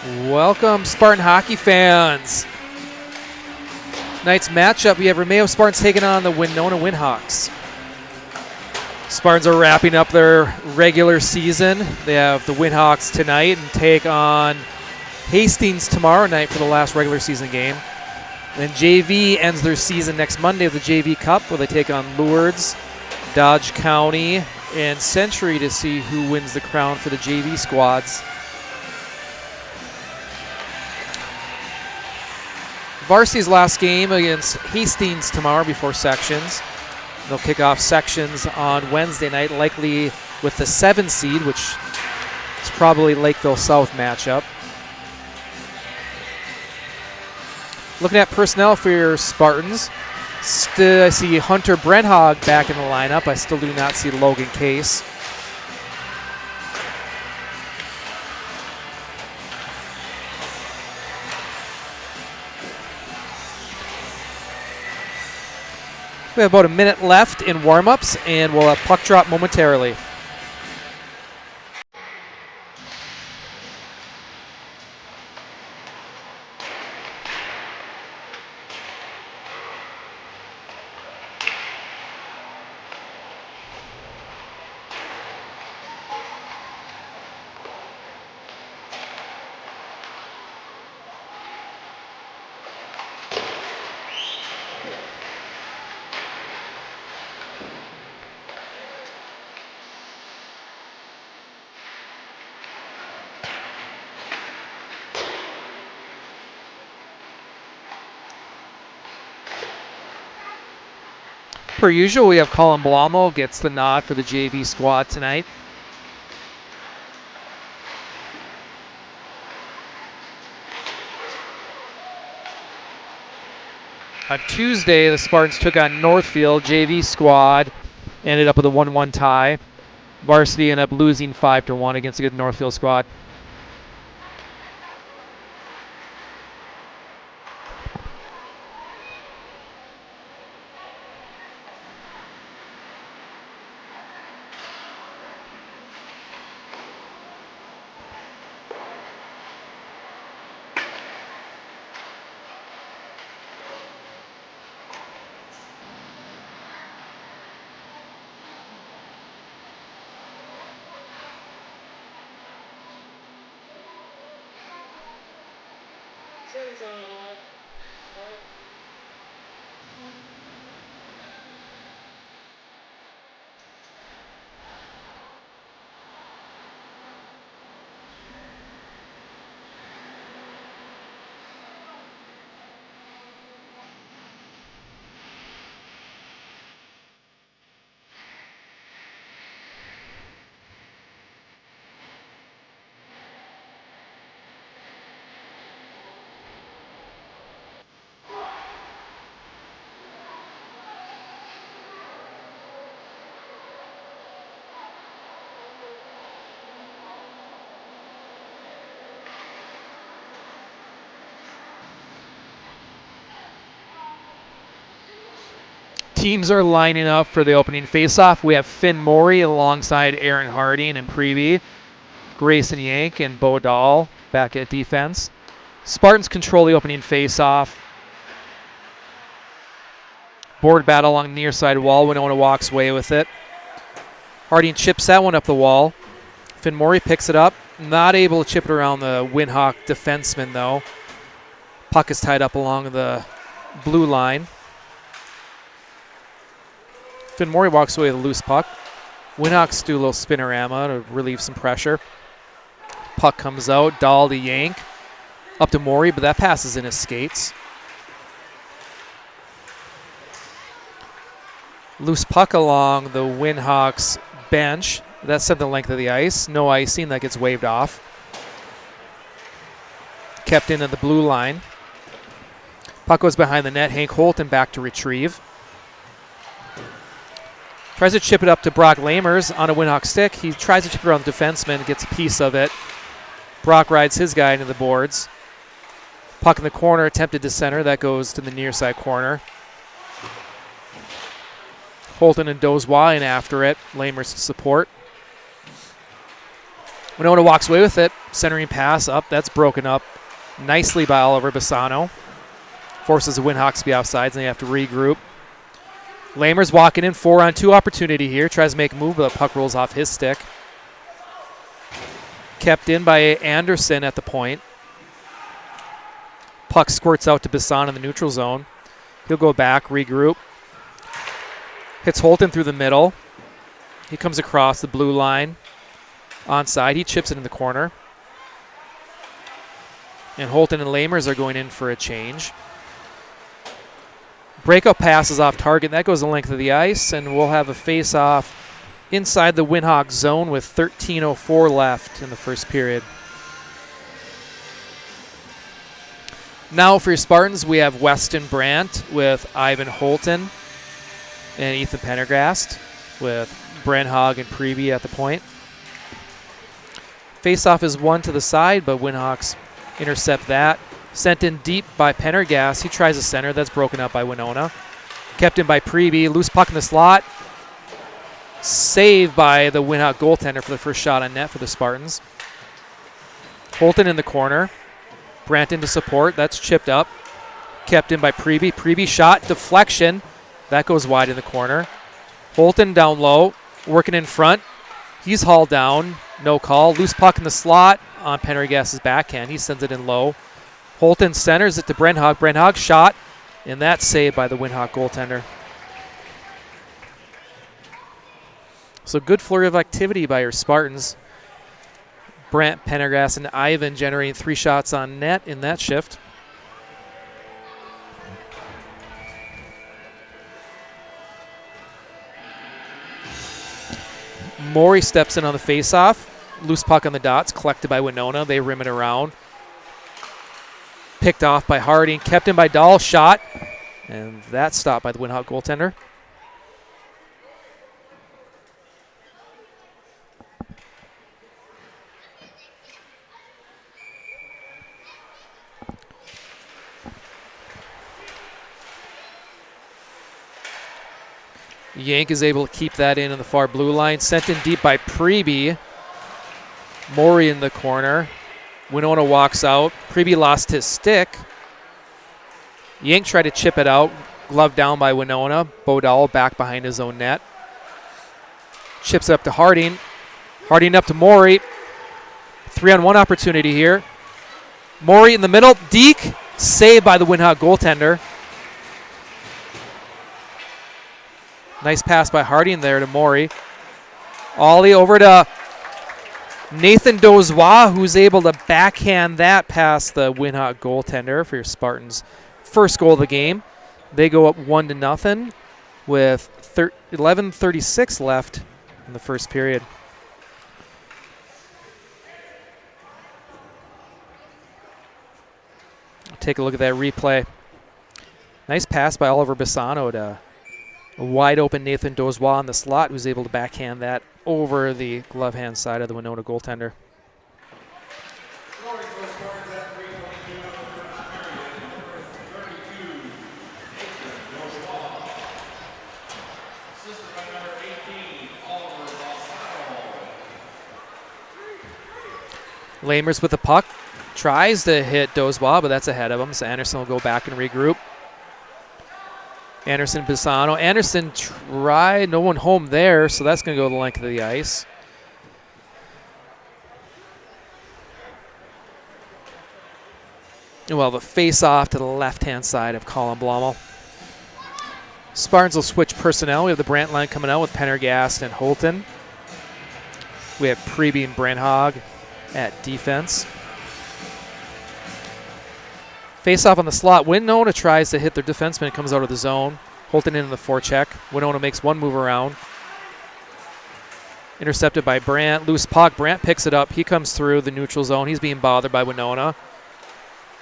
Welcome, Spartan hockey fans. Tonight's matchup, we have Mayo Spartans taking on the Winona Windhawks. Spartans are wrapping up their regular season. They have the Windhawks tonight and take on Hastings tomorrow night for the last regular season game. Then JV ends their season next Monday with the JV Cup, where they take on Lourdes, Dodge County, and Century to see who wins the crown for the JV squads. Varsity's last game against Hastings tomorrow before sections. They'll kick off sections on Wednesday night, likely with the 7 seed, which is probably Lakeville South matchup. Looking at personnel for your Spartans, I see Hunter Brenhog back in the lineup. I still do not see Logan Case. We have about a minute left in warm-ups, and we'll have puck drop momentarily. Per usual, we have Colin Blamo gets the nod for the JV squad tonight. On Tuesday, the Spartans took on Northfield. JV squad ended up with a 1-1 tie. Varsity ended up losing 5-1 against a good Northfield squad. Teams are lining up for the opening faceoff. We have Finn Morey alongside Aaron Harding and Prevey, Grayson Yank and Bo Dahl back at defense. Spartans control the opening faceoff. Board battle along the near side wall. Winona walks away with it. Harding chips that one up the wall. Finn Morey picks it up. Not able to chip it around the Windhawk defenseman, though. Puck is tied up along the blue line. Finn Morey walks away with a loose puck. Windhawks do a little spinorama to relieve some pressure. Puck comes out. Dahl to Yank. Up to Morey, but that passes in his skates. Loose puck along the Windhawks bench. That's set the length of the ice. No icing. That gets waved off. Kept in at the blue line. Puck goes behind the net. Hank Holton back to retrieve. Tries to chip it up to Brock Lamers on a Windhawk stick. He tries to chip it around the defenseman, gets a piece of it. Brock rides his guy into the boards. Puck in the corner, attempted to center. That goes to the near side corner. Holton and Dozois in after it. Lamers to support. Winona walks away with it. Centering pass up. That's broken up nicely by Oliver Bassano. Forces the Winhawks to be offsides, and they have to regroup. Lamer's walking in, 4-on-2 opportunity here. Tries to make a move, but the puck rolls off his stick. Kept in by Anderson at the point. Puck squirts out to Bassano in the neutral zone. He'll go back, regroup. Hits Holton through the middle. He comes across the blue line. Onside, he chips it in the corner. And Holton and Lamers are going in for a change. Breakout passes off target. That goes the length of the ice, and we'll have a face-off inside the Winhawk zone with 13:04 left in the first period. Now for your Spartans, we have Weston Brandt with Ivan Holton and Ethan Pendergast with Brandhog and Preby at the point. Face-off is one to the side, but Winhawks intercept that. Sent in deep by Pendergast. He tries a center. That's broken up by Winona. Kept in by Preby. Loose puck in the slot. Saved by the Winhawk goaltender for the first shot on net for the Spartans. Holton in the corner. Brandt into support. That's chipped up. Kept in by Preby. Preby shot. Deflection. That goes wide in the corner. Holton down low. Working in front. He's hauled down. No call. Loose puck in the slot on Pendergast's backhand. He sends it in low. Holton centers it to Brandhog. Brandhog shot, and that's saved by the Winhawk goaltender. So good flurry of activity by your Spartans. Brandt, Pendergast, and Ivan generating 3 shots on net in that shift. Morey steps in on the faceoff. Loose puck on the dots, collected by Winona. They rim it around. Picked off by Harding, kept in by Dahl, shot, and that's stopped by the Winhawk goaltender. Yank is able to keep that in the far blue line. Sent in deep by Preby. Morey in the corner. Winona walks out. Preby lost his stick. Yank tried to chip it out. Glove down by Winona. Bodal back behind his own net. Chips it up to Harding. Harding up to Morey. 3-on-1 opportunity here. Morey in the middle. Deke saved by the Winhawk goaltender. Nice pass by Harding there to Morey. Ollie over to Nathan Dozois, who's able to backhand that past the Winhawk goaltender for your Spartans' first goal of the game. They go up 1-0 with 11:36 left in the first period. Take a look at that replay. Nice pass by Oliver Bassano to a wide open Nathan Dozois in the slot, who's able to backhand that over the glove hand side of the Winona goaltender. Lamers with the puck. Tries to hit Dozois, but that's ahead of him, so Anderson will go back and regroup. Anderson, Bassano. Anderson tried, no one home there, so that's going to go the length of the ice. Well, the face-off to the left-hand side of Colin Blommel. Spartans will switch personnel. We have the Brandt line coming out with Pendergast and Holton. We have Preby and Brandhog at defense. Face-off on the slot. Winona tries to hit their defenseman. It comes out of the zone. Holton in the forecheck. Winona makes one move around. Intercepted by Brandt. Loose puck. Brandt picks it up. He comes through the neutral zone. He's being bothered by Winona.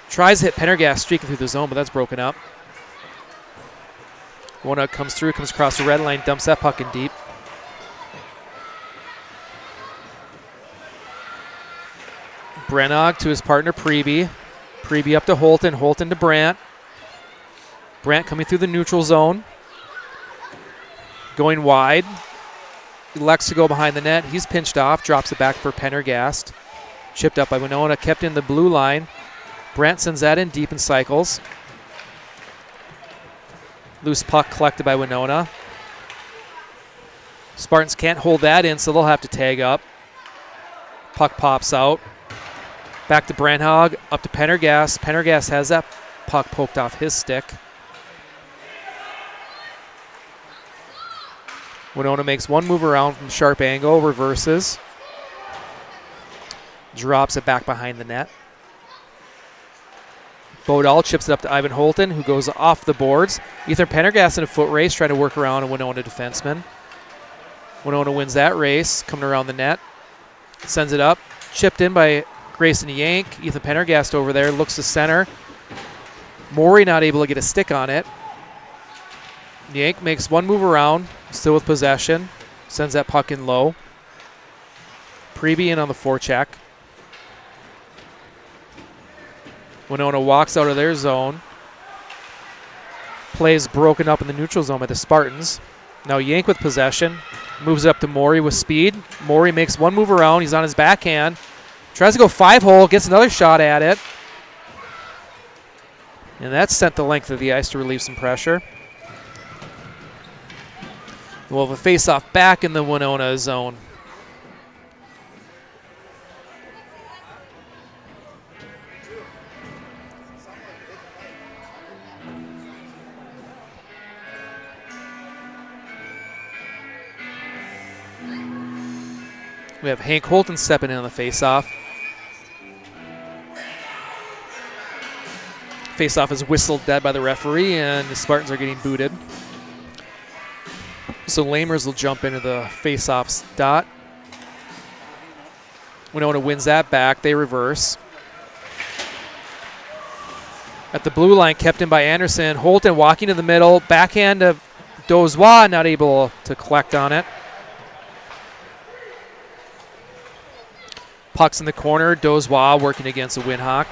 Tries to hit Pendergast streaking through the zone, but that's broken up. Winona comes through, comes across the red line, dumps that puck in deep. Brennog to his partner Preby. Preby up to Holton. Holton to Brandt. Brandt coming through the neutral zone. Going wide. elects to go behind the net. He's pinched off, drops it back for Pendergast. Chipped up by Winona, kept in the blue line. Brandt sends that in deep and cycles. Loose puck collected by Winona. Spartans can't hold that in, so they'll have to tag up. Puck pops out. Back to Brandhog, up to Pendergast. Pendergast has that puck poked off his stick. Winona makes one move around from sharp angle, reverses. Drops it back behind the net. Bodal chips it up to Ivan Holton, who goes off the boards. Ethan Pendergast in a foot race, trying to work around a Winona defenseman. Winona wins that race, coming around the net. Sends it up, chipped in by Grayson Yank. Ethan Pendergast over there, looks to center. Morey not able to get a stick on it. Yank makes one move around, still with possession. Sends that puck in low. Preby in on the forecheck. Winona walks out of their zone. Play is broken up in the neutral zone by the Spartans. Now Yank with possession. Moves it up to Morey with speed. Morey makes one move around. He's on his backhand. Tries to go 5-hole. Gets another shot at it. And that's sent the length of the ice to relieve some pressure. We'll have a face-off back in the Winona zone. We have Hank Holton stepping in on the face-off. Face-off is whistled dead by the referee, and the Spartans are getting booted. So Lamers will jump into the face-off's dot. Winona wins that back. They reverse. At the blue line, kept in by Anderson. Holton walking to the middle. Backhand to Dozois, not able to collect on it. Puck's in the corner. Dozois working against a Windhawk.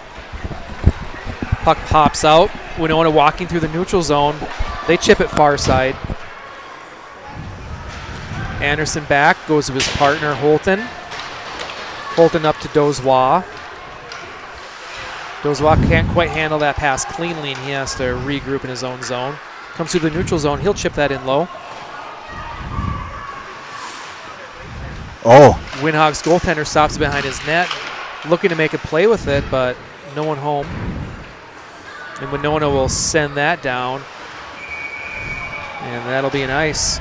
Puck pops out. Winona walking through the neutral zone. They chip it far side. Anderson back, goes to his partner, Holton. Holton up to Dozois. Dozois can't quite handle that pass cleanly, and he has to regroup in his own zone. Comes through the neutral zone. He'll chip that in low. Oh. Windhawks goaltender stops behind his net, looking to make a play with it, but no one home. And Winona will send that down, and that'll be an ice.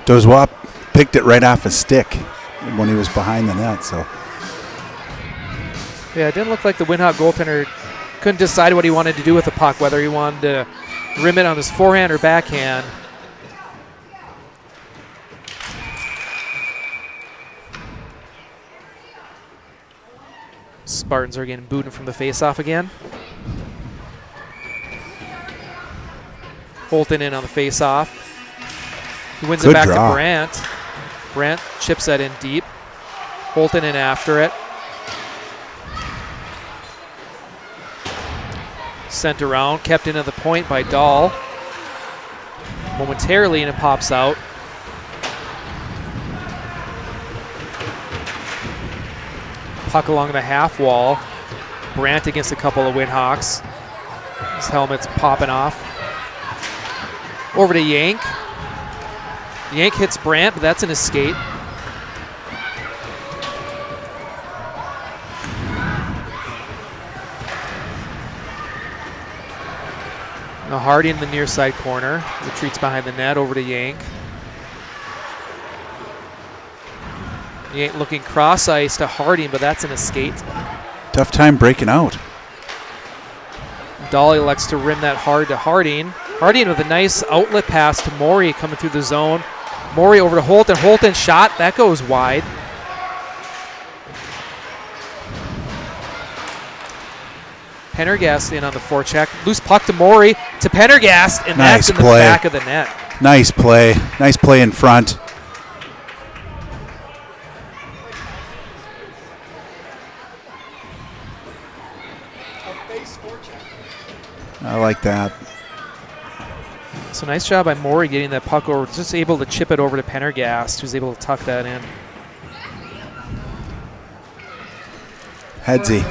Dozois picked it right off his stick when he was behind the net. So yeah, it didn't look like the Windhawk goaltender couldn't decide what he wanted to do with the puck, whether he wanted to rim it on his forehand or backhand. Spartans are getting booted from the faceoff again. Holton in on the faceoff. He wins it back to Brandt. Brandt chips that in deep. Holton in after it. Sent around, kept in at the point by Dahl. Momentarily, and it pops out. Puck along the half wall. Brandt against a couple of Windhawks. His helmet's popping off. Over to Yank. Yank hits Brandt, but that's an escape. Now Hardy in the near side corner. Retreats behind the net, over to Yank. Yank looking cross ice to Harding, but that's an escape. Tough time breaking out. Dahl elects to rim that hard to Harding. Harding with a nice outlet pass to Morey coming through the zone. Morey over to Holton. Holton shot. That goes wide. Pendergast in on the forecheck. Loose puck to Morey to Pendergast, and nice that's in play. The back of the net. Nice play. Nice play in front. I like that. So nice job by Morey getting that puck over, just able to chip it over to Pendergast, who's able to tuck that in. Headsy.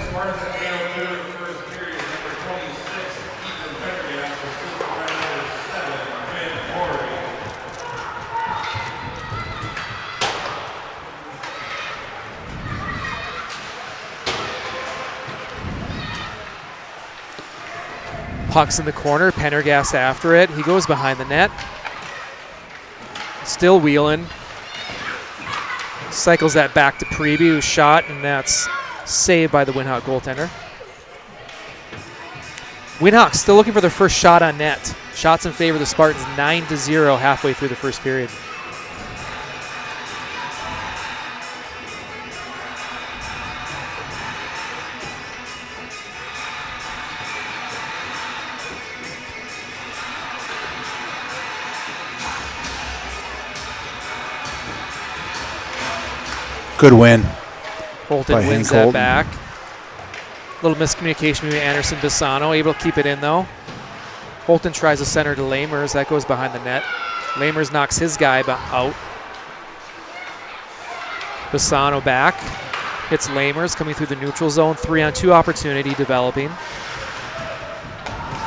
Puck's in the corner, Pendergast after it. He goes behind the net. Still wheeling. Cycles that back to Preby, who's shot, and that's saved by the Windhawk goaltender. Windhawks still looking for their first shot on net. Shots in favor of the Spartans, 9-0 halfway through the first period. Good win. Holton wins that back. Little miscommunication between Anderson and Bassano. Able to keep it in, though. Holton tries to center to Lamers. That goes behind the net. Lamers knocks his guy out. Bassano back. Hits Lamers coming through the neutral zone. 3-on-2 opportunity developing.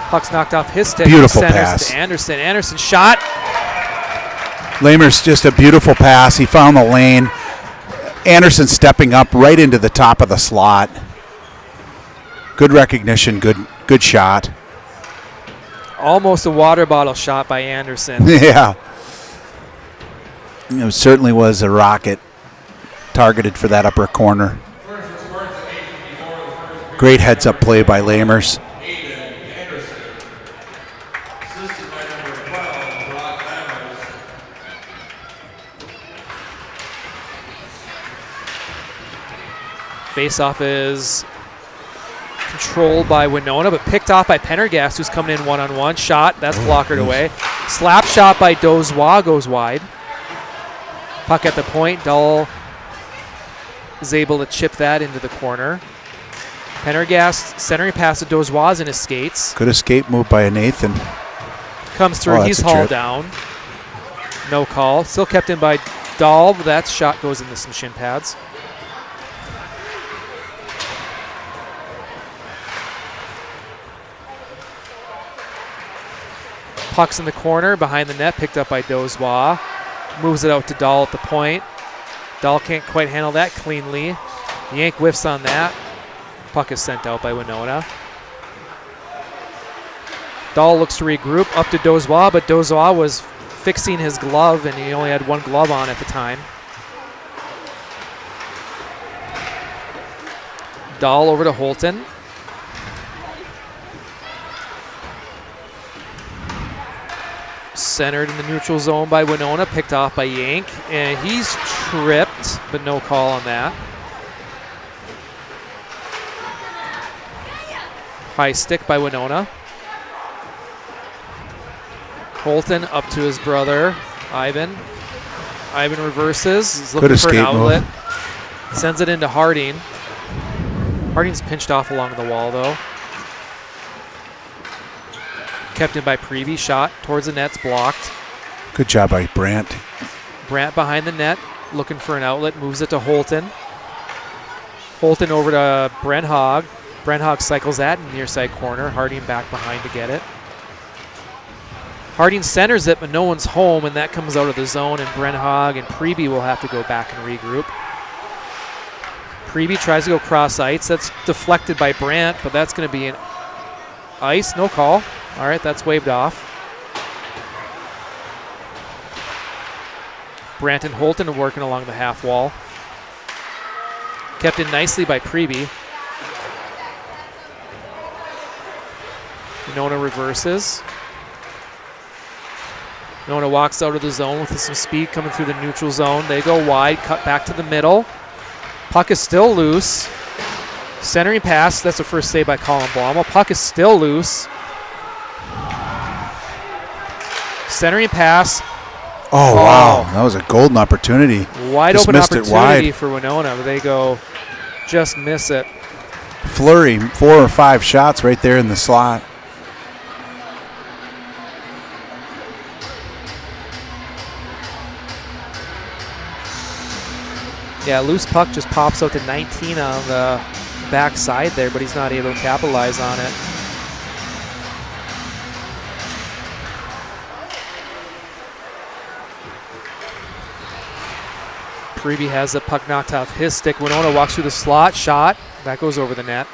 Puck's knocked off his stick. Beautiful pass. To Anderson. Anderson shot. Lamers just a beautiful pass. He found the lane. Anderson stepping up right into the top of the slot. Good recognition, good shot. Almost a water bottle shot by Anderson. Yeah. It certainly was a rocket targeted for that upper corner. Great heads-up play by Lamers. Face-off is controlled by Winona, but picked off by Pendergast, who's coming in one-on-one. Shot, that's blockered away. Slap shot by Dozois goes wide. Puck at the point. Dull is able to chip that into the corner. Pendergast centering pass to Dozois in his skates. Good escape move by Nathan. Comes through, he's hauled down. No call. Still kept in by Dahl, but that shot goes into some shin pads. Puck's in the corner, behind the net, picked up by Dozois. Moves it out to Dahl at the point. Dahl can't quite handle that cleanly. Yank whiffs on that. Puck is sent out by Winona. Dahl looks to regroup, up to Dozois, but Dozois was fixing his glove, and he only had one glove on at the time. Dahl over to Holton. Centered in the neutral zone by Winona, picked off by Yank, and he's tripped, but no call on that. High stick by Winona. Holton up to his brother, Ivan. Ivan reverses, is looking for an outlet. Sends it into Harding. Harding's pinched off along the wall, though. Kept in by Preby, shot towards the net's blocked. Good job by Brandt. Brandt behind the net, looking for an outlet, moves it to Holton. Holton over to Brent Hogg. Brent Hogg cycles that in the near side corner. Harding back behind to get it. Harding centers it, but no one's home, and that comes out of the zone, and Brent Hogg and Preby will have to go back and regroup. Preby tries to go cross ice. That's deflected by Brandt, but that's going to be an ice, no call. All right, that's waved off. Brandt and Holton are working along the half wall. Kept in nicely by Preby. Winona reverses. Winona walks out of the zone with some speed coming through the neutral zone. They go wide, cut back to the middle. Puck is still loose. Centering pass, that's the first save by Colin Blomel. Puck is still loose. Centering pass. Oh, wow. That was a golden opportunity. Wide just open opportunity for Winona. They go, just miss it. Flurry, 4 or 5 shots right there in the slot. Yeah, loose puck just pops out to 19 on the backside there, but he's not able to capitalize on it. Preby has the puck knocked off his stick. Winona walks through the slot, shot. That goes over the net.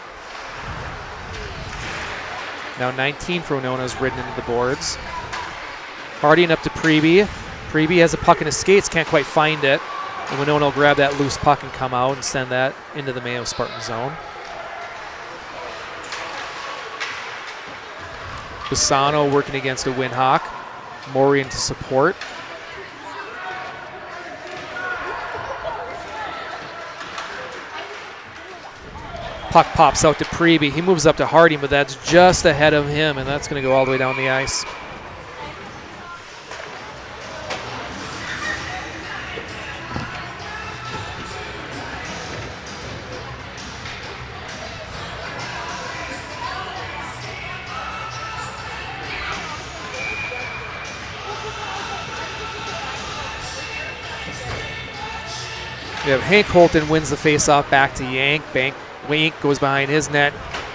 Now 19 for Winona is ridden into the boards. Harding up to Preby. Preby has a puck in his skates, can't quite find it. And Winona will grab that loose puck and come out and send that into the Mayo Spartan zone. Bassano working against a Windhawk. Morian to support. Puck pops out to Preby. He moves up to Harding, but that's just ahead of him, and that's going to go all the way down the ice. We have Hank Holton wins the faceoff back to Yank. Yank goes behind his net.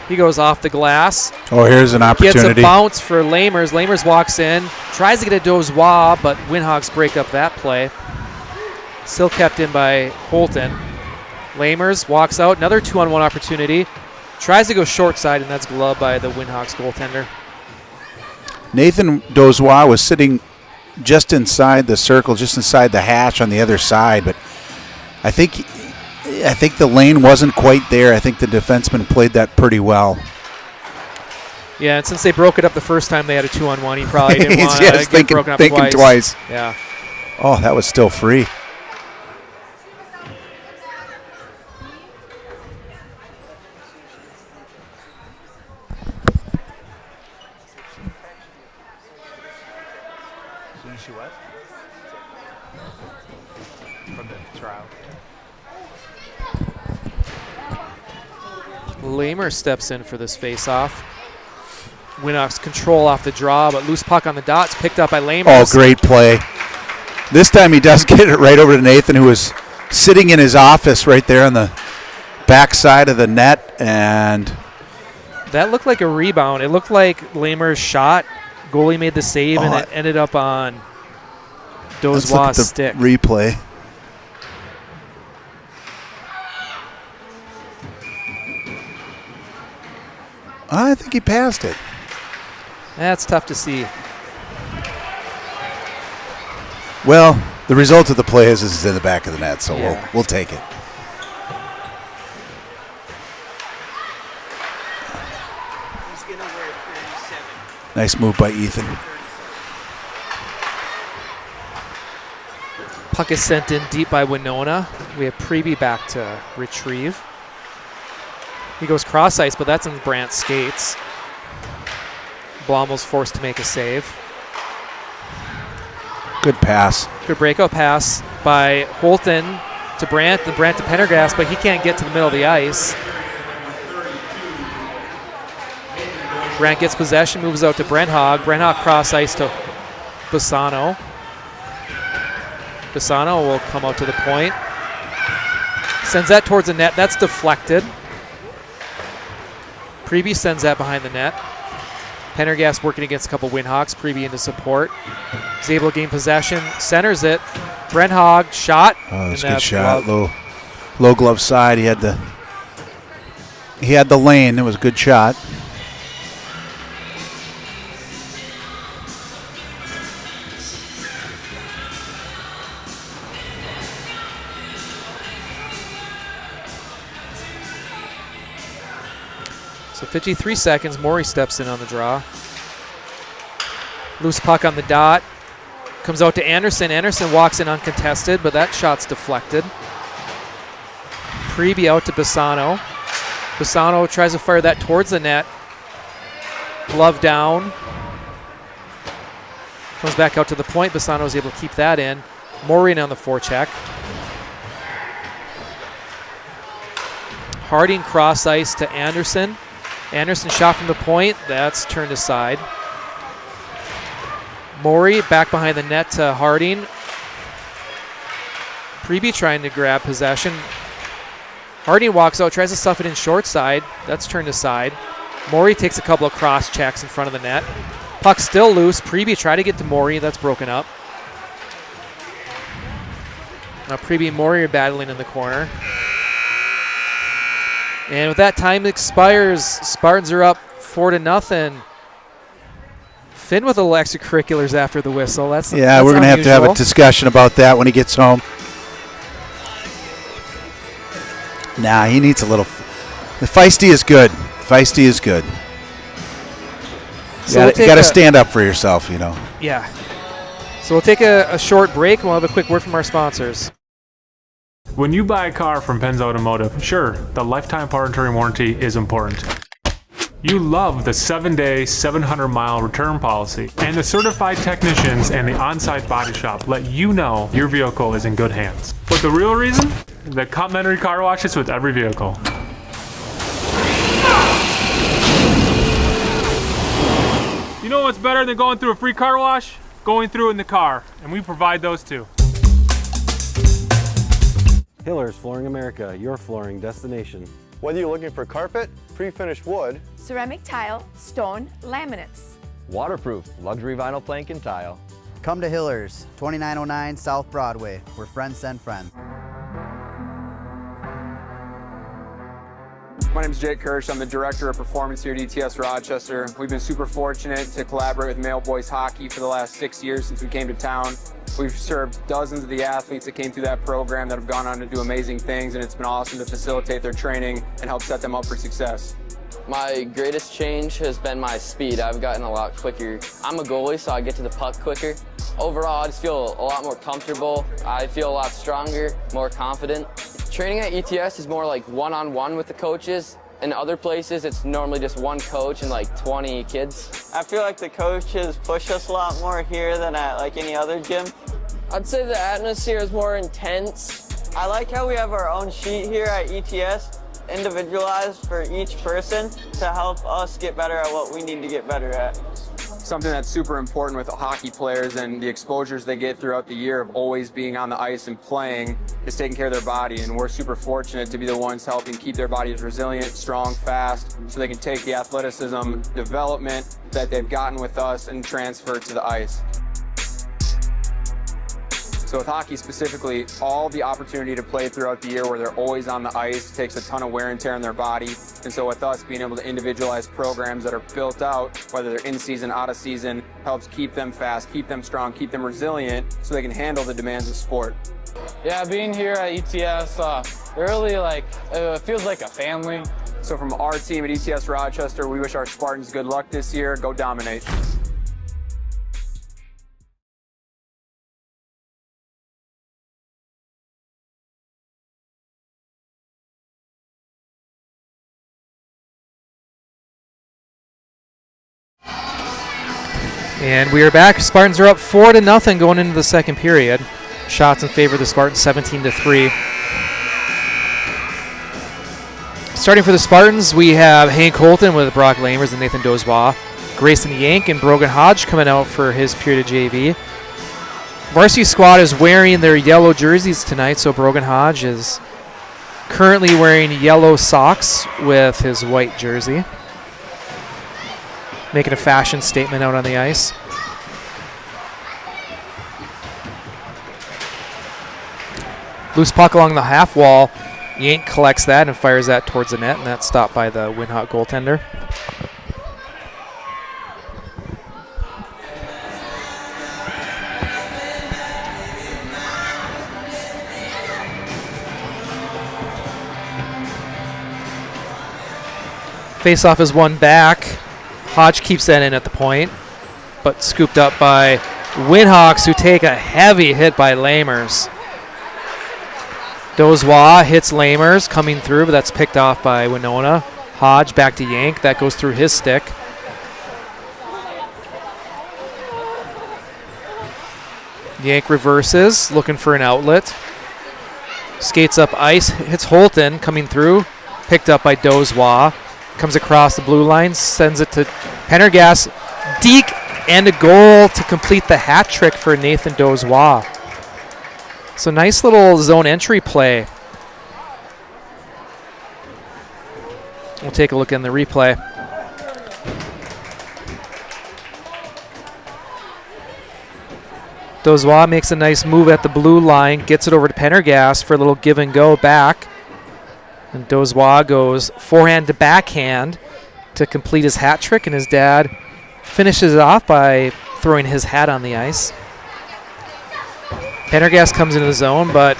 He goes off the glass. Oh, here's an opportunity. Gets a bounce for Lamers. Lamers walks in, tries to get a Dozois, but Windhawks break up that play. Still kept in by Holton. Lamers walks out, another 2-on-1 opportunity. Tries to go short side, and that's gloved by the Windhawks goaltender. Nathan Dozois was sitting just inside the circle, just inside the hatch on the other side, but I think the lane wasn't quite there. I think the defenseman played that pretty well. Yeah, and since they broke it up the first time they had a 2-on-1, he probably didn't want to get broken up thinking twice. Yeah. Oh, that was still free. Lamer steps in for this face-off. Windhawks control off the draw, but loose puck on the dots picked up by Lamers. Oh, great play. This time he does get it right over to Nathan, who was sitting in his office right there on the back side of the net. And that looked like a rebound. It looked like Lamers shot. Goalie made the save, and it ended up on Dozois' stick. Replay. I think he passed it. That's tough to see. Well, the result of the play is it's in the back of the net, so we'll take it. Nice move by Ethan. Puck is sent in deep by Winona. We have Preby back to retrieve. He goes cross ice, but that's in Brandt's skates. Blommel's forced to make a save. Good pass. Good breakout pass by Holton to Brandt, then Brandt to Pendergast, but he can't get to the middle of the ice. Brandt gets possession, moves out to Brent-Hogg. Brent-Hogg cross ice to Bassano. Bassano will come out to the point. Sends that towards the net. That's deflected. Preby sends that behind the net. Pendergast working against a couple Windhawks. Preby into support. He's able to gain possession. Centers it. Brent-Hogg shot. Oh, that's a good shot. Low glove side. He had the lane. It was a good shot. So 53 seconds, Morey steps in on the draw. Loose puck on the dot. Comes out to Anderson. Anderson walks in uncontested, but that shot's deflected. Preby out to Bassano. Bassano tries to fire that towards the net. Glove down. Comes back out to the point. Bassano's able to keep that in. Morey on the forecheck. Harding cross ice to Anderson. Anderson shot from the point. That's turned aside. Morey back behind the net to Harding. Preby trying to grab possession. Harding walks out, tries to stuff it in short side. That's turned aside. Morey takes a couple of cross checks in front of the net. Puck still loose. Preby try to get to Morey. That's broken up. Now Preby and Morey are battling in the corner. And with that, time expires. Spartans are up 4-0. Finn with a little extracurriculars after the whistle. That's we're going going to have a discussion about that when he gets home. Nah, he needs a little. The feisty is good. Feisty is good. So you got to stand up for yourself, you know. Yeah. So we'll take a short break, and we'll have a quick word from our sponsors. When you buy a car from Penn's Automotive, sure, the lifetime powertrain warranty is important. You love the 7-day, 700-mile return policy, and the certified technicians and the on-site body shop let you know your vehicle is in good hands. But the real reason? The complimentary car washes with every vehicle. You know what's better than going through a free car wash? Going through in the car, and we provide those too. Hillers Flooring America, your flooring destination. Whether you're looking for carpet, pre-finished wood, ceramic tile, stone, laminates, waterproof, luxury vinyl plank and tile. Come to Hillers, 2909 South Broadway, where friends send friends. My name is Jake Kirsch. I'm the Director of Performance here at ETS Rochester. We've been super fortunate to collaborate with Mayo Boys Hockey for the last 6 years since we came to town. We've served dozens of the athletes that came through that program that have gone on to do amazing things, and it's been awesome to facilitate their training and help set them up for success. My greatest change has been my speed. I've gotten a lot quicker. I'm a goalie, so I get to the puck quicker. Overall, I just feel a lot more comfortable. I feel a lot stronger, more confident. Training at ETS is more like one-on-one with the coaches. In other places, it's normally just one coach and like 20 kids. I feel like the coaches push us a lot more here than at like any other gym. I'd say the atmosphere is more intense. I like how we have our own sheet here at ETS, individualized for each person to help us get better at what we need to get better at. Something that's super important with hockey players and the exposures they get throughout the year of always being on the ice and playing is taking care of their body, and we're super fortunate to be the ones helping keep their bodies resilient, strong, fast, so they can take the athleticism development that they've gotten with us and transfer it to the ice. So with hockey specifically, all the opportunity to play throughout the year where they're always on the ice takes a ton of wear and tear on their body. And so with us being able to individualize programs that are built out, whether they're in season, out of season, helps keep them fast, keep them strong, keep them resilient so they can handle the demands of sport. Yeah, being here at ETS, really it feels like a family. So from our team at ETS Rochester, we wish our Spartans good luck this year. Go dominate. And we are back. Spartans are up 4-0 going into the second period. Shots in favor of the Spartans, 17-3. Starting for the Spartans, we have Hank Holton with Brock Lamers and Nathan Dozois. Grayson Yank and Brogan Hodge coming out for his period of JV. Varsity squad is wearing their yellow jerseys tonight, so Brogan Hodge is currently wearing yellow socks with his white jersey, making a fashion statement out on the ice. Loose puck along the half wall. Yank collects that and fires that towards the net, and that's stopped by the Winhawk goaltender. Face-off is won back. Hodge keeps that in at the point, but scooped up by Winhawks, who take a heavy hit by Lamers. Dozois hits Lamers coming through, but that's picked off by Winona. Hodge back to Yank. That goes through his stick. Yank reverses, looking for an outlet. Skates up ice, hits Holton coming through. Picked up by Dozois. Comes across the blue line, sends it to Pendergast. Deke and a goal to complete the hat trick for Nathan Dozois. So nice little zone entry play. We'll take a look in the replay. Dozois makes a nice move at the blue line, gets it over to Pendergast for a little give and go back. And Dozois goes forehand to backhand to complete his hat trick, and his dad finishes it off by throwing his hat on the ice. Pendergast comes into the zone, but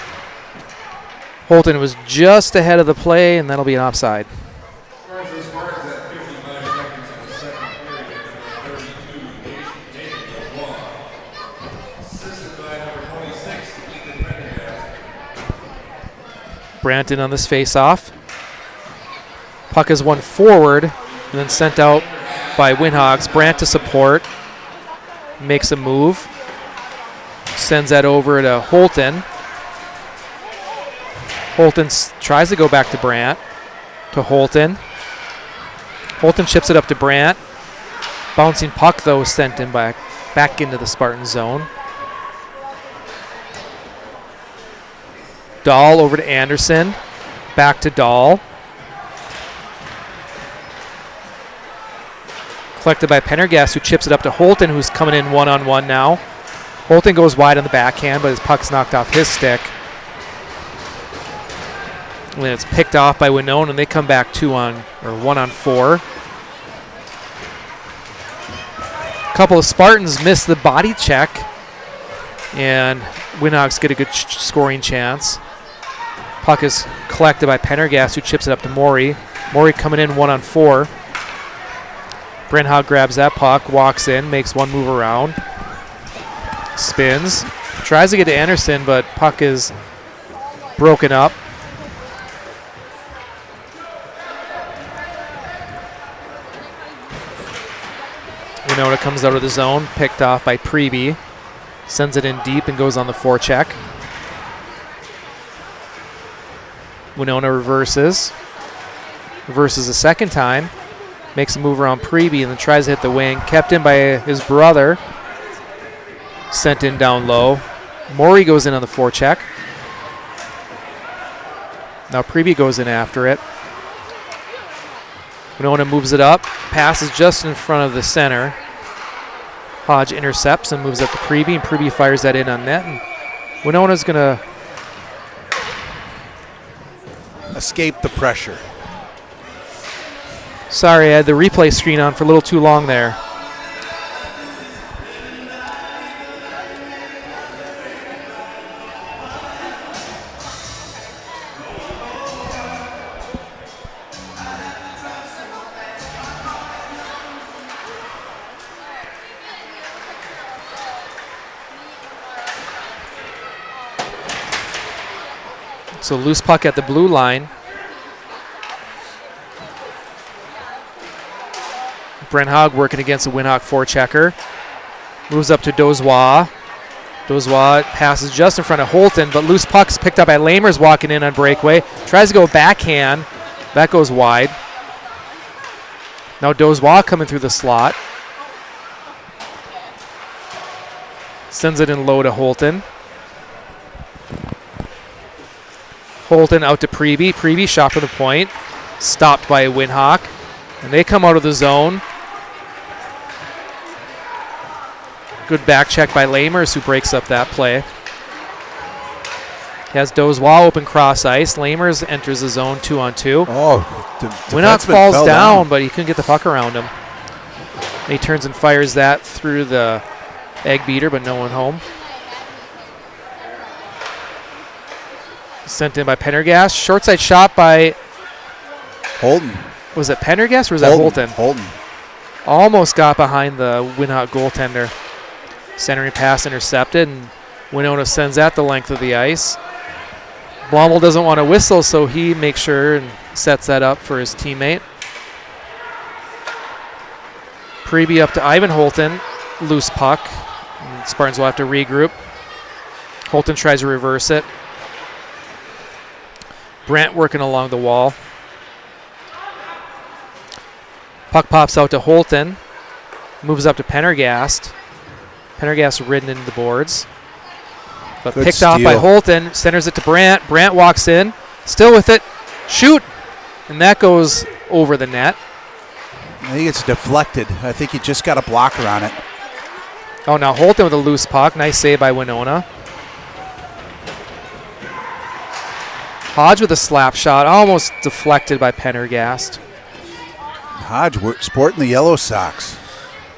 Holton was just ahead of the play, and that'll be an offside. Branton on this face-off. Puck is won forward and then sent out by Winhogs. Brandt to support. Makes a move. Sends that over to Holton. Holton tries to go back to Brandt. To Holton. Holton chips it up to Brandt. Bouncing puck, though, sent him back into the Spartan zone. Dahl over to Anderson. Back to Dahl. Collected by Pendergast, who chips it up to Holton, who's coming in one-on-one now. Holton goes wide on the backhand, but his puck's knocked off his stick. And then it's picked off by Winona, and they come back 1-on-4. A couple of Spartans miss the body check, and Winhogs get a good scoring chance. Puck is collected by Pendergast, who chips it up to Morey. Morey coming in 1-on-4. Brenhog grabs that puck, walks in, makes one move around. Spins. Tries to get to Anderson, but puck is broken up. Winona comes out of the zone, picked off by Preby. Sends it in deep and goes on the forecheck. Winona reverses a second time, makes a move around Preby and then tries to hit the wing. Kept in by his brother, sent in down low. Morey goes in on the forecheck. Now Preby goes in after it. Winona moves it up, passes just in front of the center. Hodge intercepts and moves up to Preby, and Preby fires that in on net. And Winona's going to escape the pressure. Sorry, I had the replay screen on for a little too long there. So loose puck at the blue line. Brenhog working against the Winhawk forechecker. Moves up to Dozois. Dozois passes just in front of Holton, but loose puck's picked up by Lamers walking in on breakaway. Tries to go backhand. That goes wide. Now Dozois coming through the slot. Sends it in low to Holton. Holton out to Preby. Preby shot for the point. Stopped by a Winhawk. And they come out of the zone. Good back check by Lamers, who breaks up that play. He has Dozois open cross ice. Lamers enters the zone 2-on-2. Oh, Winnock falls down, but he couldn't get the puck around him. And he turns and fires that through the egg beater, but no one home. Sent in by Pendergast. Short side shot by Holton. Was it Pendergast or was that Holton? Holton. Almost got behind the Winhawk goaltender. Centering pass intercepted, and Winona sends that the length of the ice. Blommel doesn't want to whistle, so he makes sure and sets that up for his teammate. Preby up to Ivan Holton. Loose puck. And Spartans will have to regroup. Holton tries to reverse it. Brandt working along the wall. Puck pops out to Holton. Moves up to Pendergast. Pendergast ridden into the boards. But Good picked off by steal. Holton. Centers it to Brandt. Brandt walks in. Still with it. Shoot. And that goes over the net. I think it's deflected. I think he just got a blocker on it. Oh, now Holton with a loose puck. Nice save by Winona. Hodge with a slap shot. Almost deflected by Pendergast. Hodge sporting the yellow socks.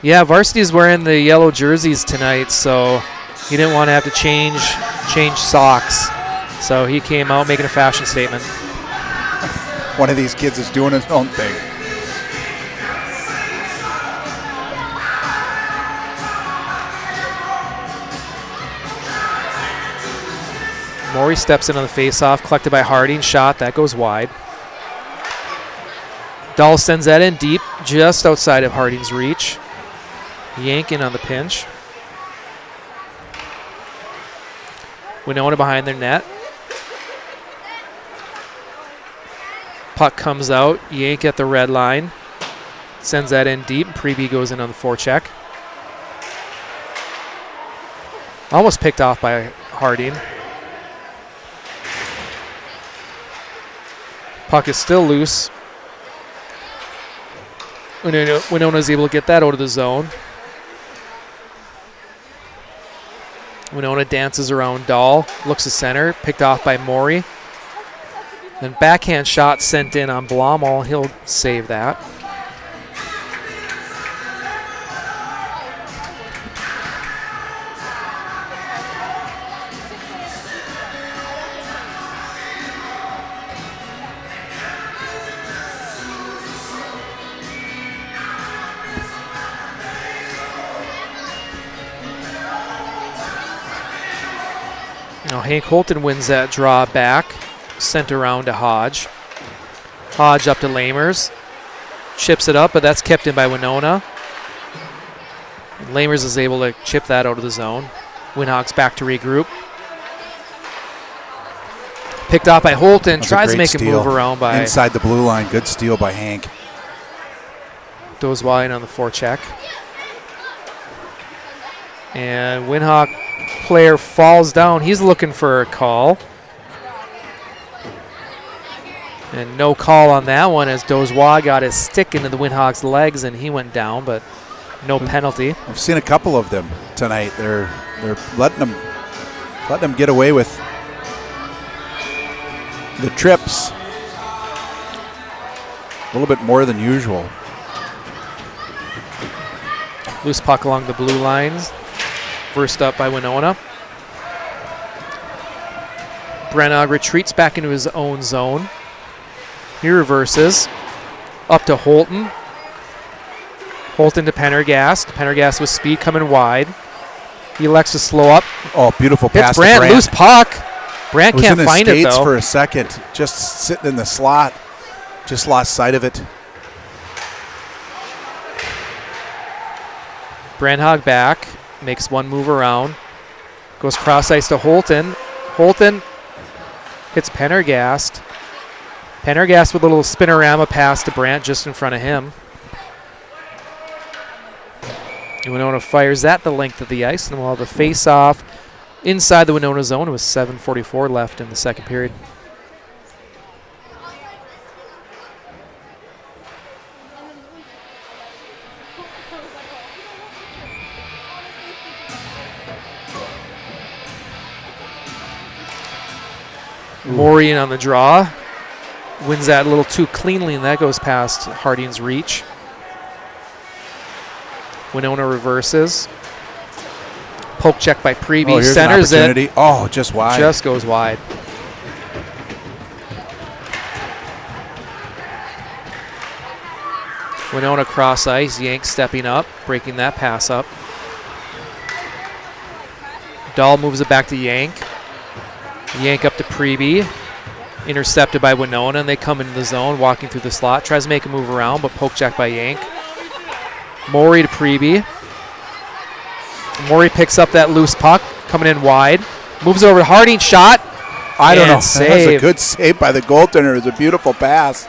Yeah, varsity's wearing the yellow jerseys tonight, so he didn't want to have to change socks. So he came out making a fashion statement. One of these kids is doing his own thing. Morey steps in on the faceoff, collected by Harding. Shot, that goes wide. Dahl sends that in deep, just outside of Harding's reach. Yank in on the pinch. Winona behind their net. Puck comes out. Yank at the red line. Sends that in deep. Preby goes in on the forecheck. Almost picked off by Harding. Puck is still loose. Winona is able to get that out of the zone. Winona dances around Dahl, looks to center, picked off by Morey. Then backhand shot sent in on Blomel. He'll save that. Now Hank Holton wins that draw back. Sent around to Hodge. Hodge up to Lamers. Chips it up, but that's kept in by Winona. And Lamers is able to chip that out of the zone. Winhawks back to regroup. Picked off by Holton. Tries to make a move around by... Inside the blue line. Good steal by Hank. Goes wide on the forecheck. And Winhawk player falls down. He's looking for a call. And no call on that one as Dozois got his stick into the Winhawks' legs and he went down, but no penalty. I've seen a couple of them tonight. They're letting them get away with the trips a little bit more than usual. Loose puck along the blue lines. First up by Winona. Brennog retreats back into his own zone. He reverses. Up to Holton. Holton to Pendergast. Pendergast with speed coming wide. He elects to slow up. Oh, beautiful pass to Brandt. Brandt. Loose puck. Brandt can't find it, though. For a second. Just sitting in the slot. Just lost sight of it. Brandhog back. Makes one move around. Goes cross ice to Holton. Holton hits Pendergast. Pendergast with a little spinorama pass to Brandt just in front of him. Winona fires that the length of the ice, and we'll have a face-off inside the Winona zone. It was 7:44 left in the second period. Morey in on the draw. Wins that a little too cleanly, and that goes past Harding's reach. Winona reverses. Poke check by Preby. Oh, Centers it. Oh, just wide. Just goes wide. Winona cross ice. Yank stepping up, breaking that pass up. Dahl moves it back to Yank. Yank up to Preby. Intercepted by Winona, and they come into the zone, walking through the slot. Tries to make a move around, but poke check by Yank. Morey to Preby. Morey picks up that loose puck, coming in wide. Moves over to Harding, shot. I don't know. Save. That's a good save by the goaltender. It was a beautiful pass.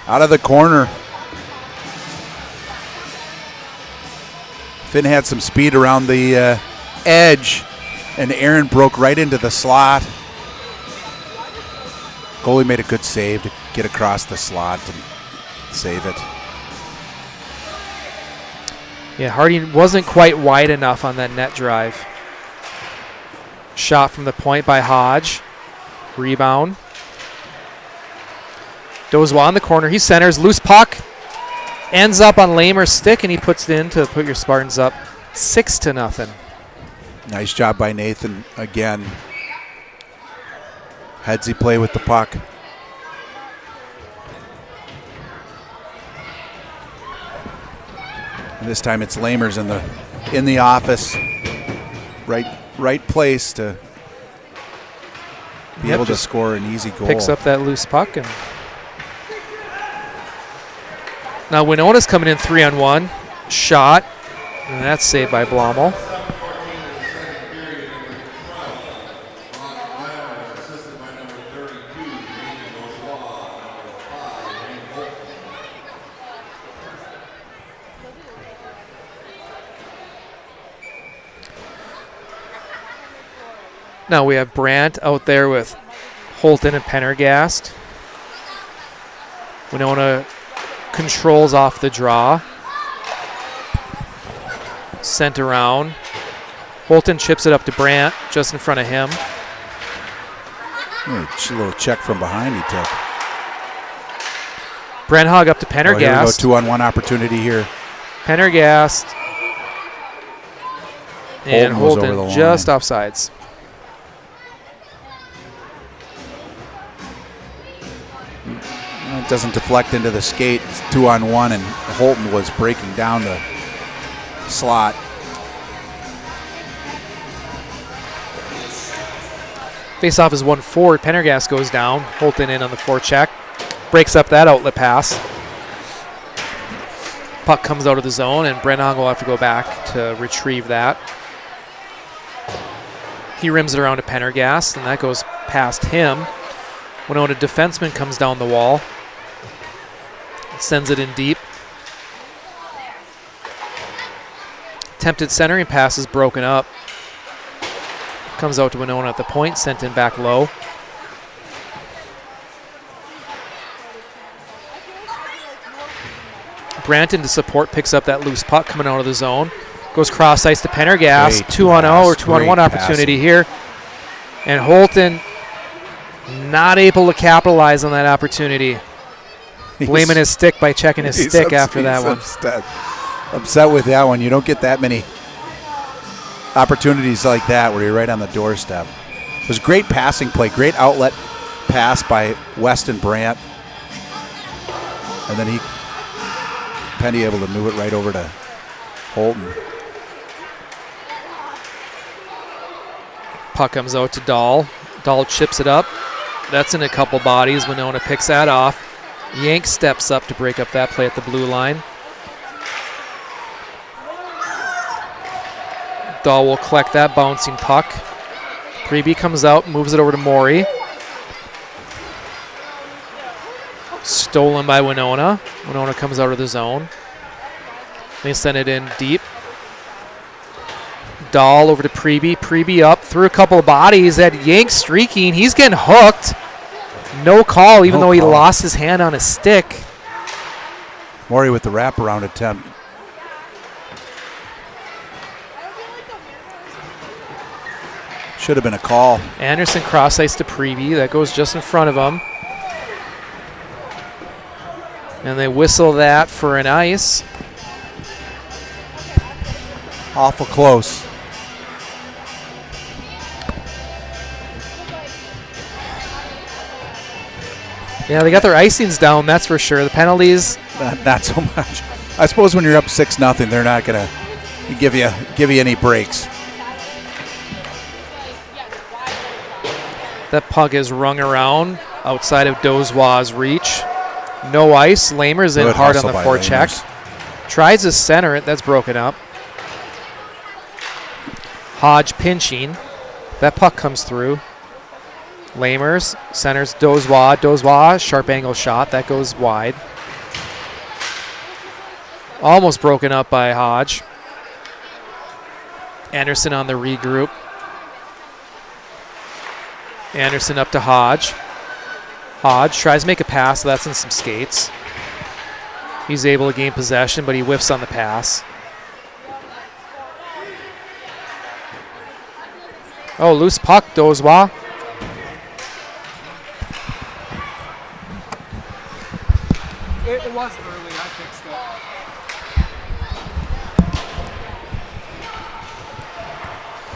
Out of the corner. Finn had some speed around the edge. And Aaron broke right into the slot. Goalie made a good save to get across the slot and save it. Yeah, Harding wasn't quite wide enough on that net drive. Shot from the point by Hodge. Rebound. Dozwa in the corner. He centers. Loose puck. Ends up on Lamer's stick, and he puts it in to put your Spartans up 6-0. Nice job by Nathan again. Headsy play with the puck. And this time it's Lamers in the office. Right place to be able to score an easy goal. Picks up that loose puck. And now Winona's coming in 3-on-1. Shot. And that's saved by Blommel. Now we have Brandt out there with Holton and Pendergast. Winona controls off the draw. Sent around. Holton chips it up to Brandt just in front of him. A little check from behind he took. Brent Hogg up to Pendergast. Here we go, 2-on-1 opportunity here. Pendergast. And Holton just offsides. It doesn't deflect into the skate. It's 2-on-1, and Holton was breaking down the slot. Face-off is 1 forward. Pendergast goes down. Holton in on the forecheck. Breaks up that outlet pass. Puck comes out of the zone, and Brennan will have to go back to retrieve that. He rims it around to Pendergast, and that goes past him. Winona defenseman comes down the wall. Sends it in deep. Attempted centering pass is broken up. Comes out to Winona at the point, sent in back low. Branton to support, picks up that loose puck coming out of the zone. Goes cross ice to Pendergast. 2-on-0 or 2-on-1 opportunity here. And Holton not able to capitalize on that opportunity. Blaming his stick by checking his stick after that one. Upset with that one. You don't get that many opportunities like that where you're right on the doorstep. It was great passing play, great outlet pass by Weston Brandt. And then Penny able to move it right over to Holton. Puck comes out to Dahl. Dahl chips it up. That's in a couple bodies. Winona picks that off. Yank steps up to break up that play at the blue line. Dahl will collect that bouncing puck. Preby comes out, moves it over to Maury. Stolen by Winona. Winona comes out of the zone. They send it in deep. Dahl over to Preby. Preby up through a couple of bodies. That Yank streaking. He's getting hooked. No call, even though he lost his hand on his stick. Maury with the wraparound attempt. Should have been a call. Anderson cross ice to Preby. That goes just in front of him. And they whistle that for an ice. Awful close. Yeah, they got their icings down, that's for sure. The penalties. Not so much. I suppose when you're up 6-0, they're not going to give you any breaks. That puck is rung around outside of Dozwa's reach. No ice. Lamer's in hard on the forecheck. Tries to center it. That's broken up. Hodge pinching. That puck comes through. Lamers centers Dozwa. Dozwa, sharp angle shot. That goes wide. Almost broken up by Hodge. Anderson on the regroup. Anderson up to Hodge. Hodge tries to make a pass, so that's in some skates. He's able to gain possession, but he whiffs on the pass. Oh, loose puck, Dozois. It was early, I fixed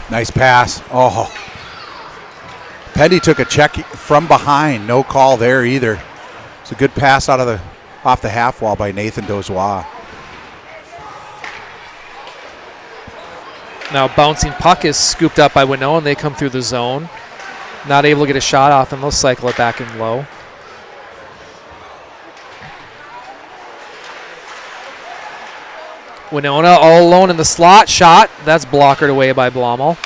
it. Nice pass. Oh. Petty took a check from behind. No call there either. It's a good pass off the half wall by Nathan Dozois. Now bouncing puck is scooped up by Winona, and they come through the zone. Not able to get a shot off, and they'll cycle it back in low. Winona all alone in the slot. Shot. That's blockered away by Blommel.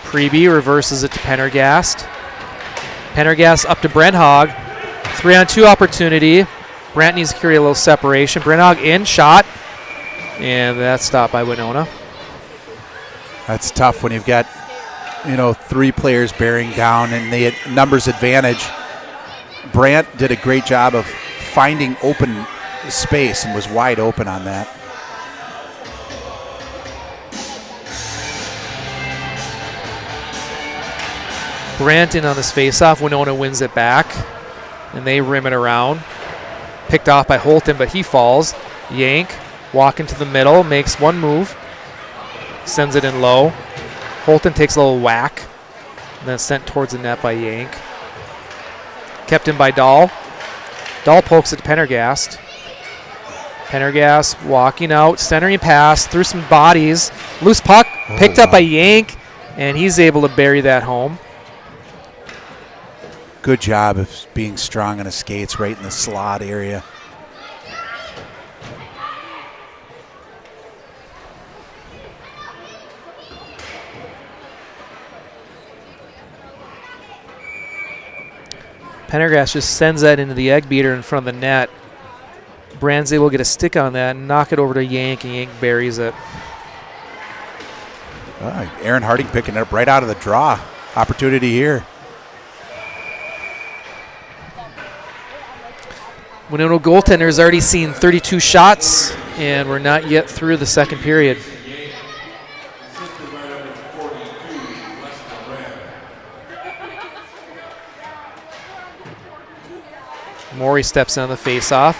Preby reverses it to Pendergast. Pendergast up to Brent-Hogg. 3-on-2 opportunity. Brant needs to carry a little separation. Brent-Hogg in. Shot. And that's stopped by Winona. That's tough when you've got, 3 players bearing down and they had numbers advantage. Brant did a great job of finding open space and was wide open on that. Brant in on this faceoff. Winona wins it back, and they rim it around. Picked off by Holton, but he falls. Yank walking to the middle, makes one move, sends it in low. Holton takes a little whack, and then sent towards the net by Yank. Kept in by Dahl. Dahl pokes it to Pendergast. Pendergast walking out, centering pass through some bodies. Loose puck, picked up by Yank, and he's able to bury that home. Good job of being strong on his skates right in the slot area. Pendergast just sends that into the egg beater in front of the net. Brand's able to get a stick on that and knock it over to Yank, and Yank buries it. Aaron Harding picking it up right out of the draw. Opportunity here. Winona goaltender has already seen 32 shots, and we're not yet through the second period. Morey steps in on the faceoff.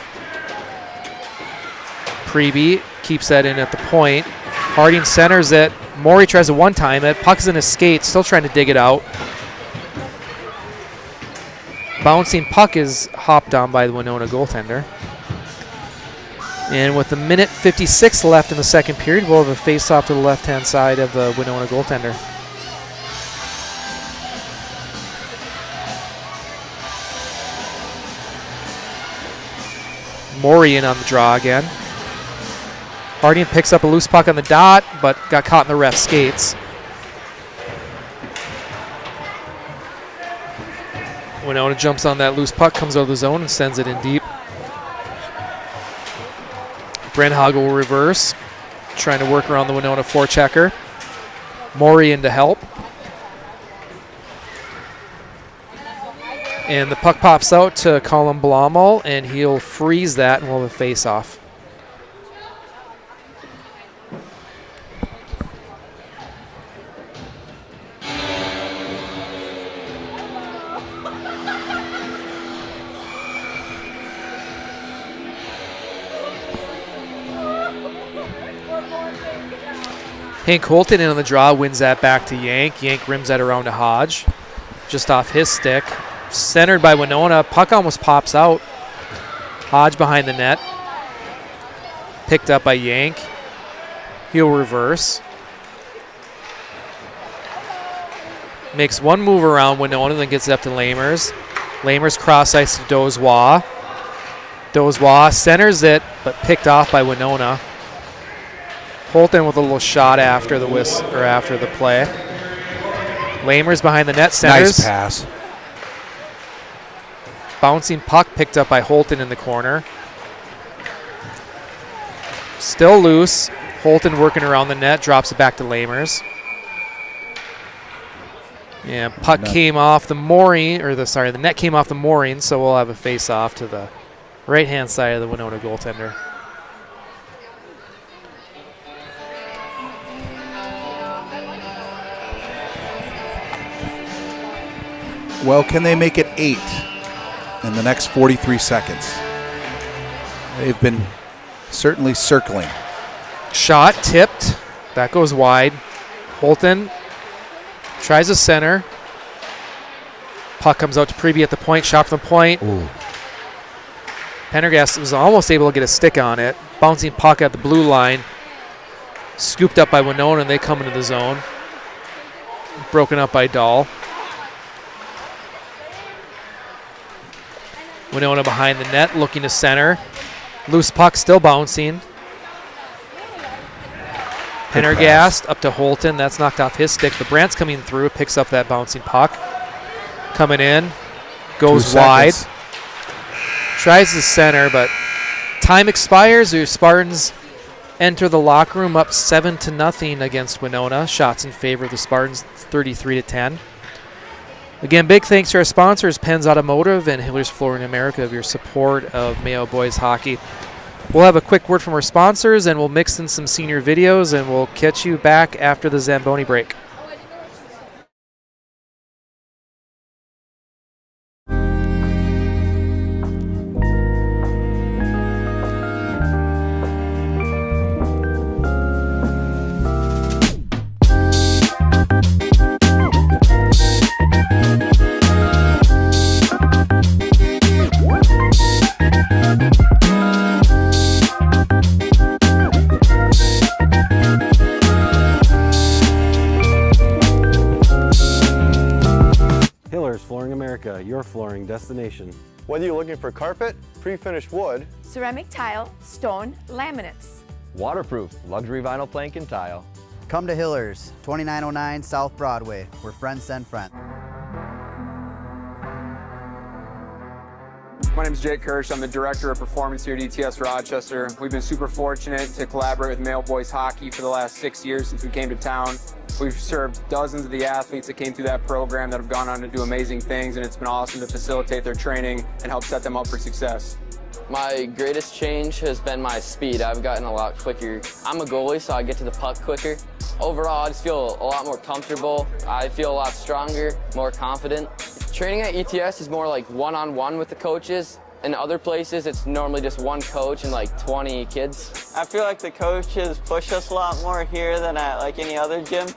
Preby keeps that in at the point. Harding centers it. Morey tries to one-time it. Puck's in his skates, still trying to dig it out. Bouncing puck is hopped on by the Winona goaltender. And with a minute 56 left in the second period, we'll have a face-off to the left-hand side of the Winona goaltender. Morey in on the draw again. Harding picks up a loose puck on the dot, but got caught in the ref's skates. Winona jumps on that loose puck, comes out of the zone, and sends it in deep. Brent-Hogg will reverse, trying to work around the Winona forechecker. Morey in to help. And the puck pops out to Colin Blommel, and he'll freeze that, and we'll have a face-off. Hank Holton in on the draw, wins that back to Yank. Yank rims that around to Hodge, just off his stick. Centered by Winona. Puck almost pops out. Hodge behind the net. Picked up by Yank. He'll reverse. Makes one move around Winona, then gets it up to Lamers. Lamers cross ice to Dozois. Dozois centers it, but picked off by Winona. Holton with a little shot after the after the play. Lamers behind the net, centers. Nice pass. Bouncing puck picked up by Holton in the corner. Still loose. Holton working around the net, drops it back to Lamers. And puck came off the mooring, or the net came off the mooring, so we'll have a face-off to the right-hand side of the Winona goaltender. Well, can they make it 8 in the next 43 seconds? They've been certainly circling. Shot tipped. That goes wide. Holton tries a center. Puck comes out to Preby at the point. Shot from the point. Ooh. Pendergast was almost able to get a stick on it. Bouncing puck at the blue line. Scooped up by Winona, and they come into the zone. Broken up by Dahl. Winona behind the net, looking to center. Loose puck still bouncing. Pendergast up to Holton. That's knocked off his stick. But Brandt's coming through, picks up that bouncing puck. Coming in, goes wide. Tries the center, but time expires. The Spartans enter the locker room up 7-0 against Winona. Shots in favor of the Spartans, 33-10. Again, big thanks to our sponsors, Penn's Automotive and Hiller's Flooring America, of your support of Mayo boys hockey. We'll have a quick word from our sponsors, and we'll mix in some senior videos, and we'll catch you back after the Zamboni break. Flooring America, your flooring destination. Whether you're looking for carpet, pre-finished wood, ceramic tile, stone, laminates. Waterproof, luxury vinyl plank and tile. Come to Hillers, 2909 South Broadway, where friends send friends. My name is Jake Kirsch. I'm the Director of Performance here at ETS Rochester. We've been super fortunate to collaborate with Mayo boys hockey for the last 6 years since we came to town. We've served dozens of the athletes that came through that program that have gone on to do amazing things, and it's been awesome to facilitate their training and help set them up for success. My greatest change has been my speed. I've gotten a lot quicker. I'm a goalie, so I get to the puck quicker. Overall, I just feel a lot more comfortable. I feel a lot stronger, more confident. Training at ETS is more like one-on-one with the coaches. In other places, it's normally just one coach and like 20 kids. I feel like the coaches push us a lot more here than at like any other gym.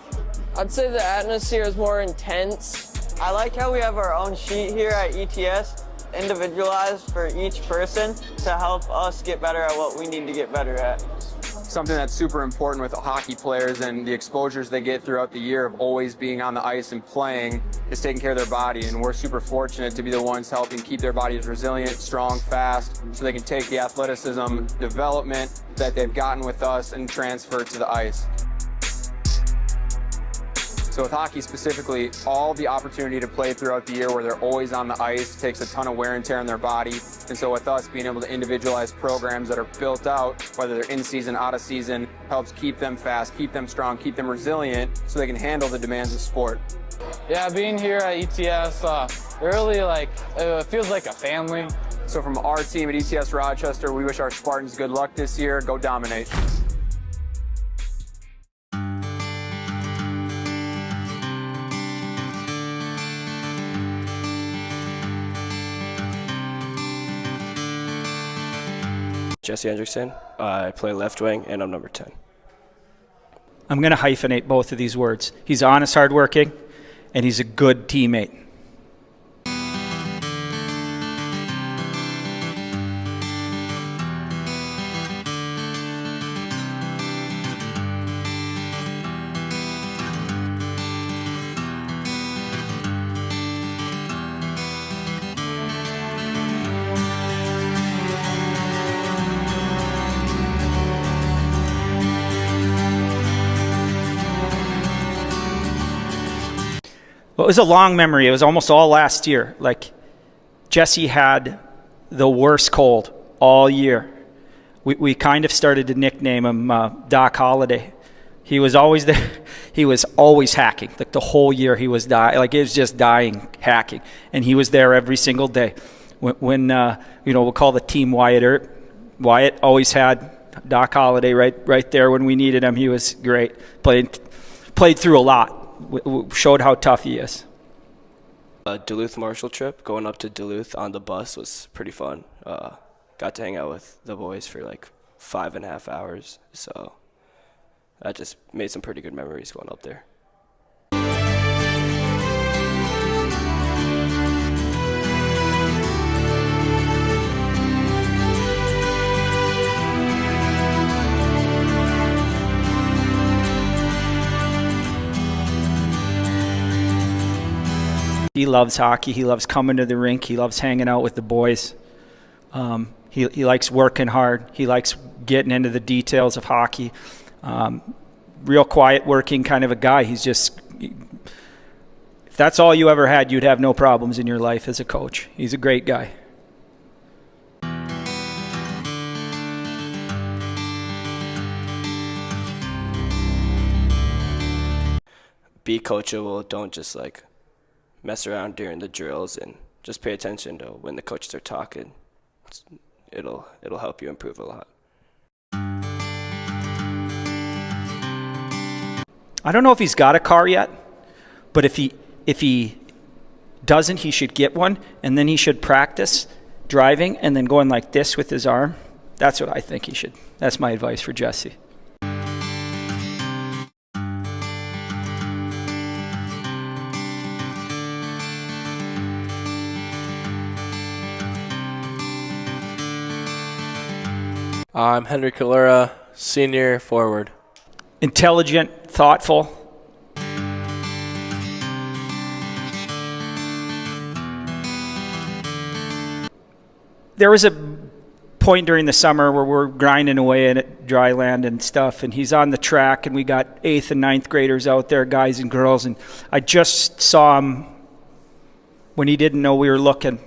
I'd say the atmosphere is more intense. I like how we have our own sheet here at ETS, individualized for each person to help us get better at what we need to get better at. Something that's super important with hockey players and the exposures they get throughout the year of always being on the ice and playing is taking care of their body, and we're super fortunate to be the ones helping keep their bodies resilient, strong, fast, so they can take the athleticism development that they've gotten with us and transfer it to the ice. So with hockey specifically, all the opportunity to play throughout the year where they're always on the ice takes a ton of wear and tear on their body. And so with us being able to individualize programs that are built out, whether they're in season, out of season, helps keep them fast, keep them strong, keep them resilient so they can handle the demands of sport. Yeah, being here at ETS, it feels like a family. So from our team at ETS Rochester, we wish our Spartans good luck this year. Go dominate. Jesse Hendrickson. I play left wing, and I'm number 10. I'm going to hyphenate both of these words. He's honest, hardworking, and he's a good teammate. Well, it was a long memory. It was almost all last year. Like, Jesse had the worst cold all year. We kind of started to nickname him Doc Holliday. He was always there. He was always hacking. Like the whole year he was it was just dying hacking. And he was there every single day. When we'll call the team Wyatt. Wyatt always had Doc Holliday right there when we needed him. He was great. Played through a lot. Showed how tough he is. Duluth Marshall trip, going up to Duluth on the bus was pretty fun. Got to hang out with the boys for like 5.5 hours. So that just made some pretty good memories going up there. He loves hockey. He loves coming to the rink. He loves hanging out with the boys. He likes working hard. He likes getting into the details of hockey. Real quiet, working kind of a guy. He's just, if that's all you ever had, you'd have no problems in your life as a coach. He's a great guy. Be coachable. Don't just like mess around during the drills, and just pay attention to when the coaches are talking. It'll help you improve a lot. I don't know if he's got a car yet, but if he doesn't, he should get one, and then he should practice driving and then going like this with his arm. That's what I think he should. That's my advice for Jesse. I'm Henry Kalura, senior forward. Intelligent, thoughtful. There was a point during the summer where we're grinding away at dry land and stuff, and he's on the track, and we got 8th and 9th graders out there, guys and girls, and I just saw him when he didn't know we were looking,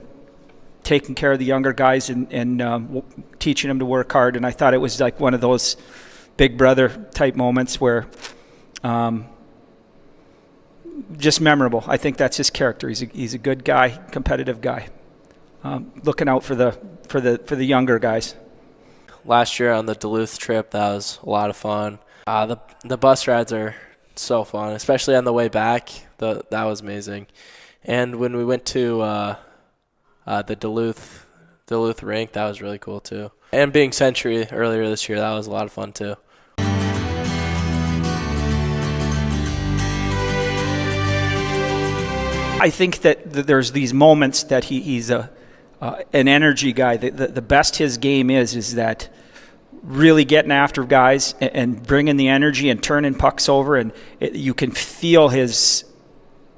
taking care of the younger guys and teaching them to work hard. And I thought it was like one of those big brother type moments where just memorable. I think that's his character. He's a good guy, competitive guy, looking out for the younger guys. Last year on the Duluth trip, that was a lot of fun. The bus rides are so fun, especially on the way back. That was amazing. And when we went to the Duluth rink, that was really cool too. And being Century earlier this year, that was a lot of fun too. I think that there's these moments that he's an energy guy. The best his game is that really getting after guys and bringing the energy and turning pucks over, and you can feel his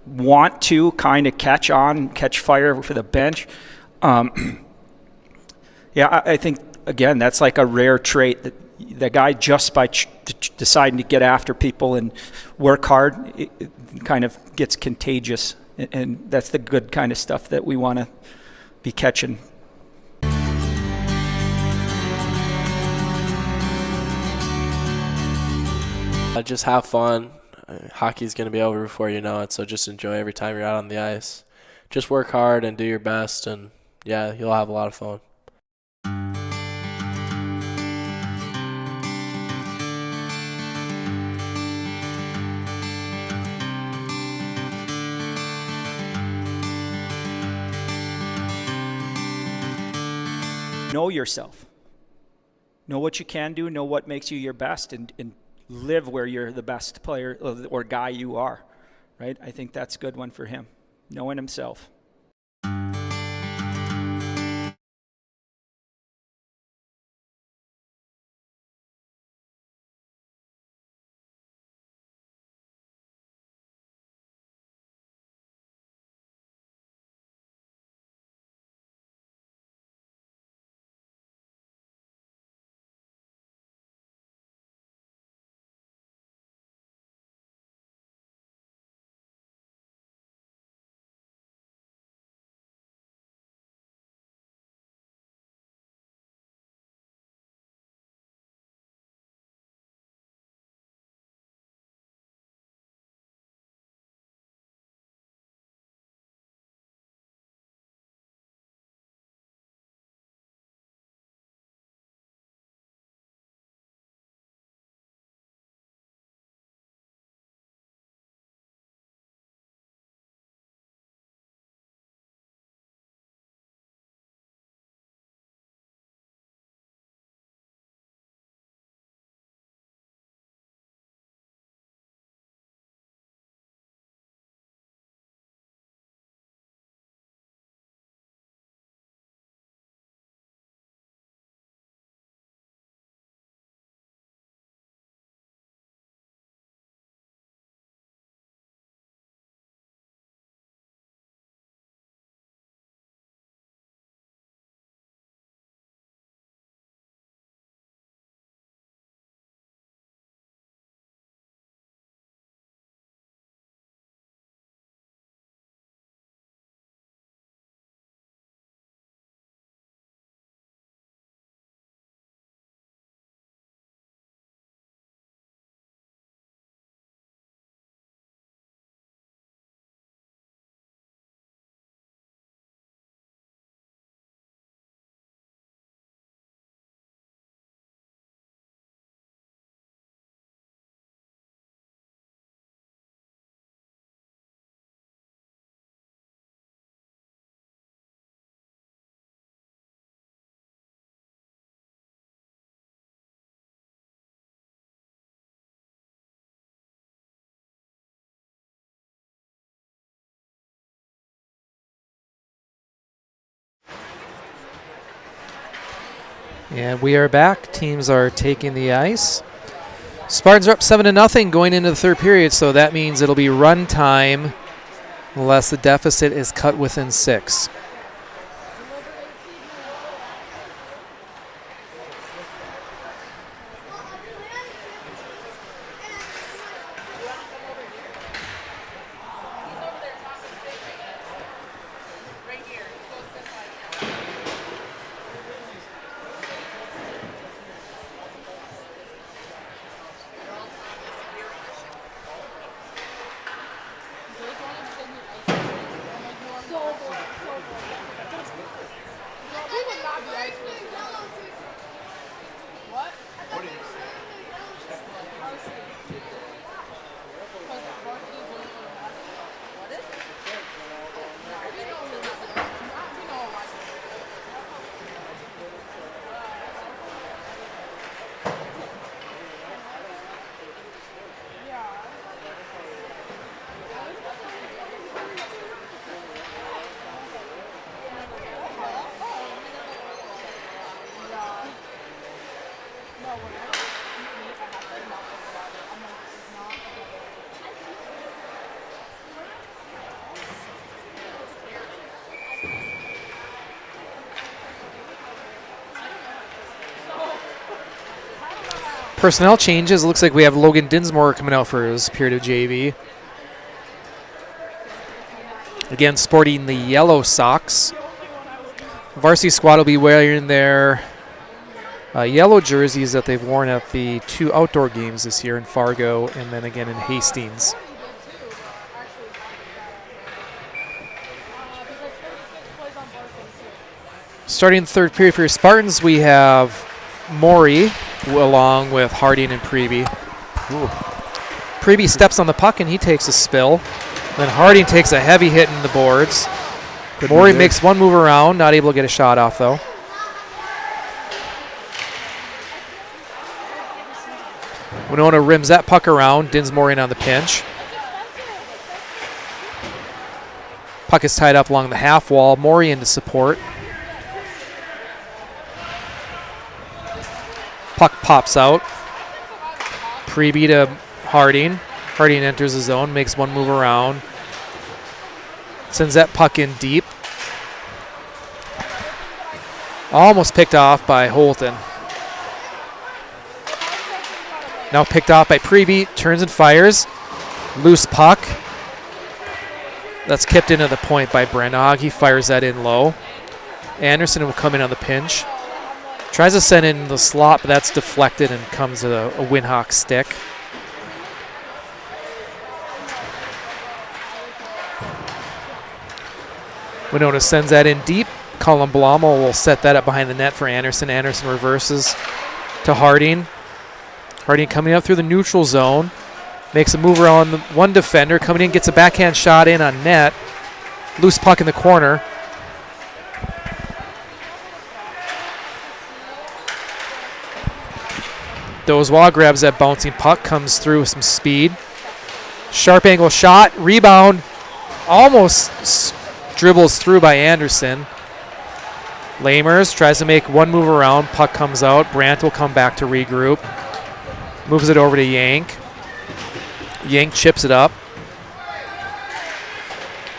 want to kind of catch fire for the bench. I think, again, that's like a rare trait that the guy, just by deciding to get after people and work hard, it kind of gets contagious, and that's the good kind of stuff that we want to be catching. Just have fun. Hockey's going to be over before you know it, so just enjoy every time you're out on the ice. Just work hard and do your best, and yeah, you'll have a lot of fun. Know yourself. Know what you can do, know what makes you your best, and live where you're the best player or guy you are, right? I think that's a good one for him, knowing himself. And we are back. Teams are taking the ice. Spartans are up 7-0 going into the third period, so that means it'll be run time unless the deficit is cut within 6. Personnel changes. Looks like we have Logan Dinsmore coming out for his period of JV. Again, sporting the yellow socks. Varsity squad will be wearing their yellow jerseys that they've worn at the 2 outdoor games this year in Fargo and then again in Hastings. Starting the third period for your Spartans, we have Maury along with Harding and Preby. Preby steps on the puck and he takes a spill. Then Harding takes a heavy hit in the boards. Maury makes one move around, not able to get a shot off though. Winona rims that puck around, Dinsmore in on the pinch. Puck is tied up along the half wall, Maury into support. Puck pops out. Preby to Harding. Harding enters the zone, makes one move around. Sends that puck in deep. Almost picked off by Holton. Now picked off by Preby. Turns and fires. Loose puck. That's kept into the point by Brenog. He fires that in low. Anderson will come in on the pinch. Tries to send in the slot, but that's deflected and comes to a Winhawk stick. Winona sends that in deep. Colin Blamo will set that up behind the net for Anderson. Anderson reverses to Harding. Harding coming up through the neutral zone. Makes a move around the one defender. Coming in, gets a backhand shot in on net. Loose puck in the corner. Dozois grabs that bouncing puck, comes through with some speed. Sharp angle shot, rebound, almost dribbles through by Anderson. Lamers tries to make one move around, puck comes out. Brandt will come back to regroup. Moves it over to Yank. Yank chips it up.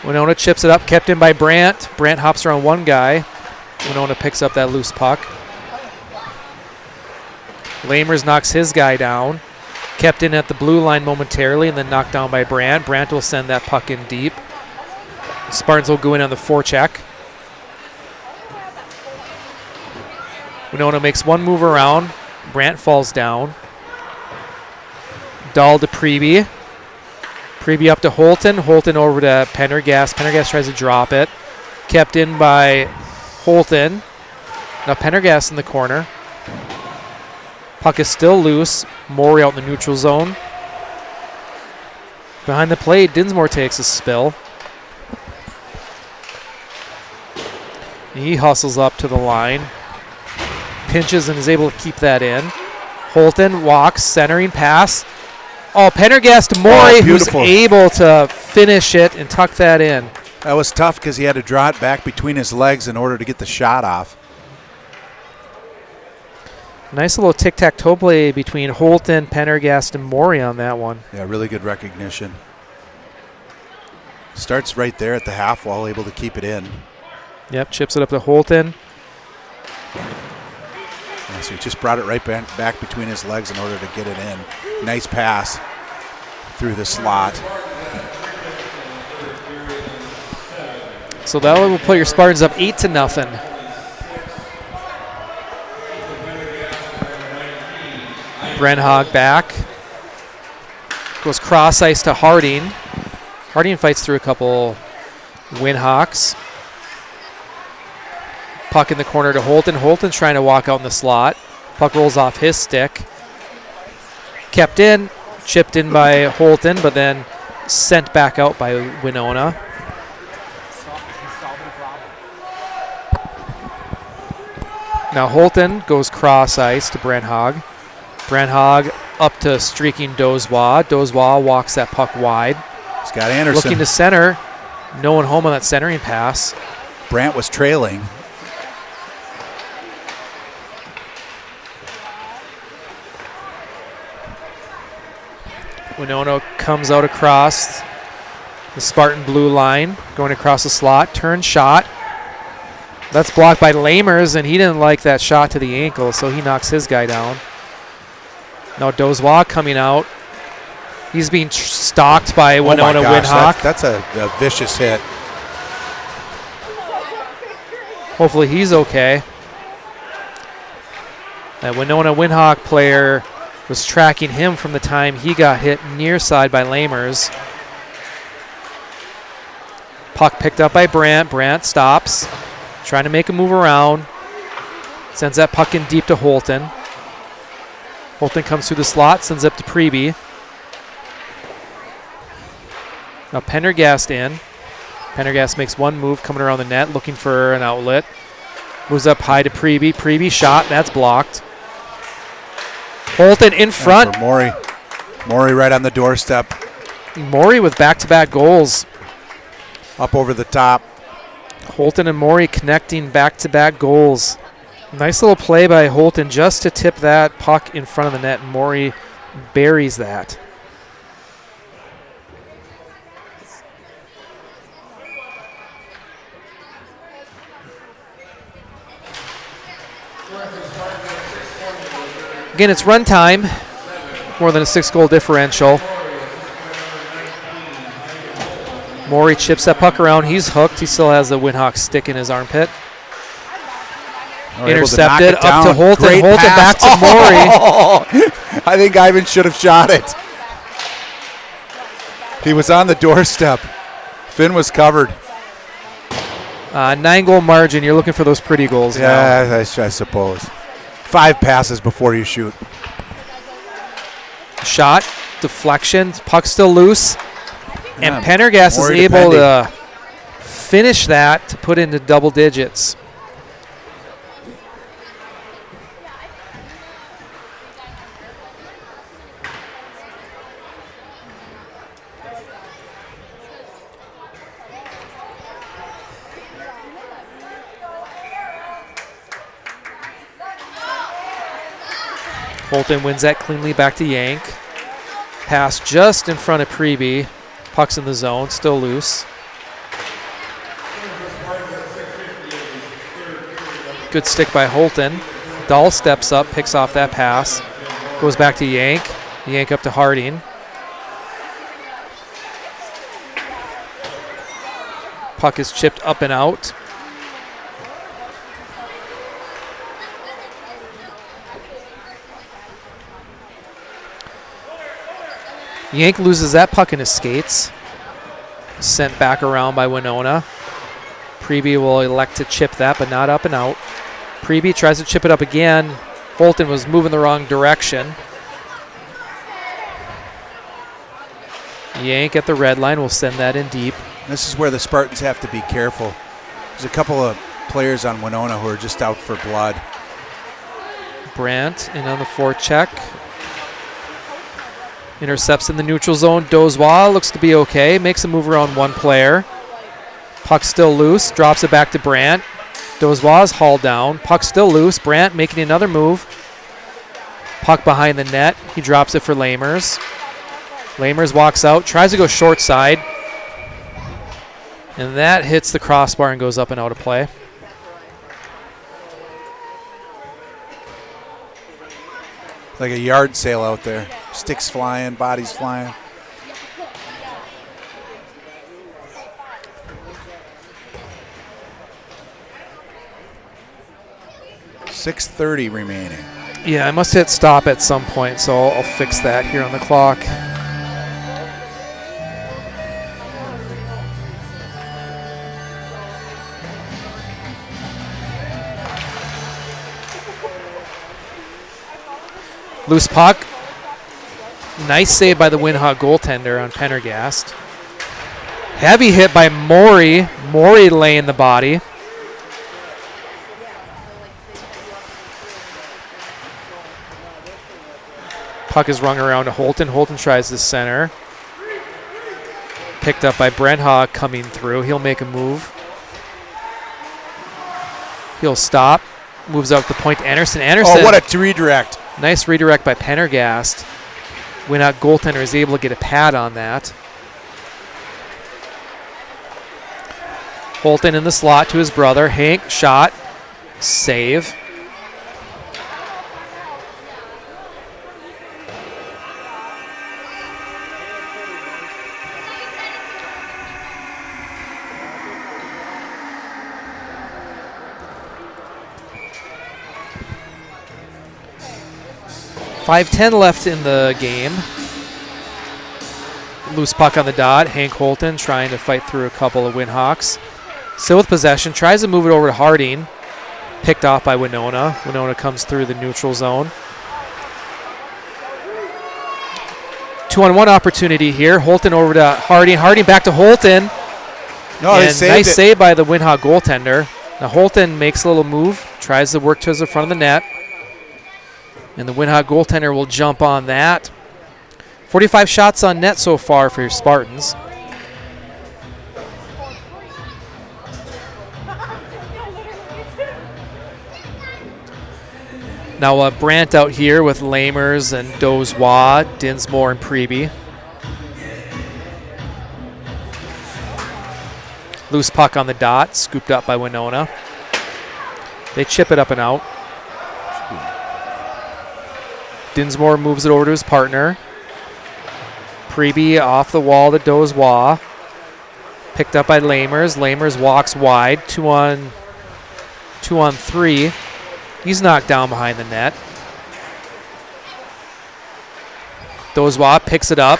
Winona chips it up, kept in by Brandt. Brandt hops around one guy. Winona picks up that loose puck. Lamers knocks his guy down. Kept in at the blue line momentarily and then knocked down by Brandt. Brandt will send that puck in deep. Spartans will go in on the forecheck. Winona makes one move around. Brandt falls down. Dahl to Preby. Preby up to Holton. Holton over to Pendergast. Pendergast tries to drop it. Kept in by Holton. Now Pendergast in the corner. Puck is still loose. Maury out in the neutral zone. Behind the plate, Dinsmore takes a spill. He hustles up to the line. Pinches and is able to keep that in. Holton walks, centering pass. Oh, Pendergast to Maury, who's able to finish it and tuck that in. That was tough because he had to draw it back between his legs in order to get the shot off. Nice little tic-tac-toe play between Holton, Pendergast, and Maury on that one. Yeah, really good recognition. Starts right there at the half wall, able to keep it in. Yep, chips it up to Holton. Yeah, so he just brought it right back between his legs in order to get it in. Nice pass through the slot. So that will put your Spartans up 8-0. Brenhog back. Goes cross ice to Harding. Harding fights through a couple Winhawks. Puck in the corner to Holton. Holton's trying to walk out in the slot. Puck rolls off his stick. Kept in, chipped in by Holton, but then sent back out by Winona. Now Holton goes cross ice to Brenhog. Brenhog up to streaking Dozois. Dozois walks that puck wide. He's got Anderson. Looking to center. No one home on that centering pass. Brandt was trailing. Winona comes out across the Spartan blue line, going across the slot. Turn shot. That's blocked by Lamers, and he didn't like that shot to the ankle, so he knocks his guy down. Now Dozois coming out. He's being stalked by Winona Winhawk. That's a vicious hit. Hopefully he's okay. That Winona Winhawk player was tracking him from the time he got hit near side by Lamers. Puck picked up by Brandt. Brandt stops, trying to make a move around. Sends that puck in deep to Holton. Holton comes through the slot, sends up to Preby. Now Pendergast in. Pendergast makes one move coming around the net, looking for an outlet. Moves up high to Preby. Preby shot, that's blocked. Holton in front. Maury. Maury right on the doorstep. Maury with back-to-back goals. Up over the top. Holton and Maury connecting back-to-back goals. Nice little play by Holton just to tip that puck in front of the net. Maury buries that. Again, it's run time. More than a 6-goal differential. Maury chips that puck around. He's hooked. He still has the Winhawk stick in his armpit. Intercepted up to Holton. Great Holton pass. back to Maury. Oh, I think Ivan should have shot it. He was on the doorstep. Finn was covered. 9-goal margin. You're looking for those pretty goals now. Yeah, I suppose. 5 passes before you shoot. Shot, deflection, puck still loose. Yeah, And Pendergast is able to finish that to put into double digits. Holton wins that cleanly back to Yank. Pass just in front of Preby. Puck's in the zone, still loose. Good stick by Holton. Dahl steps up, picks off that pass. Goes back to Yank. Yank up to Harding. Puck is chipped up and out. Yank loses that puck in his skates. Sent back around by Winona. Preby will elect to chip that, but not up and out. Preby tries to chip it up again. Holton was moving the wrong direction. Yank at the red line will send that in deep. This is where the Spartans have to be careful. There's a couple of players on Winona who are just out for blood. Brandt in on the forecheck. Intercepts in the neutral zone. Dozois looks to be okay. Makes a move around one player. Puck still loose. Drops it back to Brandt. Dozois is hauled down. Puck still loose. Brandt making another move. Puck behind the net. He drops it for Lamers. Lamers walks out, tries to go short side. And that hits the crossbar and goes up and out of play. Like a yard sale out there. Sticks flying, bodies flying. .6:30 remaining. Yeah, I must hit stop at some point, so I'll fix that here on the clock. Loose puck. Nice save by the Windhawk goaltender on Pendergast. Heavy hit by Morey. Morey laying the body. Puck is rung around to Holton. Holton tries the center. Picked up by Brent Hogg coming through. He'll make a move. He'll stop. Moves out the point to Anderson. Anderson. Oh, what a redirect. Nice redirect by Pendergast. Winnock goaltender is able to get a pad on that. Holton in the slot to his brother. Hank, shot. Save. .5:10 left in the game. Loose puck on the dot. Hank Holton trying to fight through a couple of Windhawks. Still with possession. Tries to move it over to Harding. Picked off by Winona. Winona comes through the neutral zone. 2-on-1 opportunity here. Holton over to Harding. Harding back to Holton. No, and nice save by the Windhawk goaltender. Now Holton makes a little move. Tries to work towards the front of the net. And the Windhawk goaltender will jump on that. 45 shots on net so far for your Spartans. Now Brandt out here with Lamers and Dozois, Dinsmore and Preby. Loose puck on the dot, scooped up by Winona. They chip it up and out. Dinsmore moves it over to his partner. Preby off the wall to Dozois. Picked up by Lamers. Lamers walks wide. 2 on 3. He's knocked down behind the net. Dozois picks it up.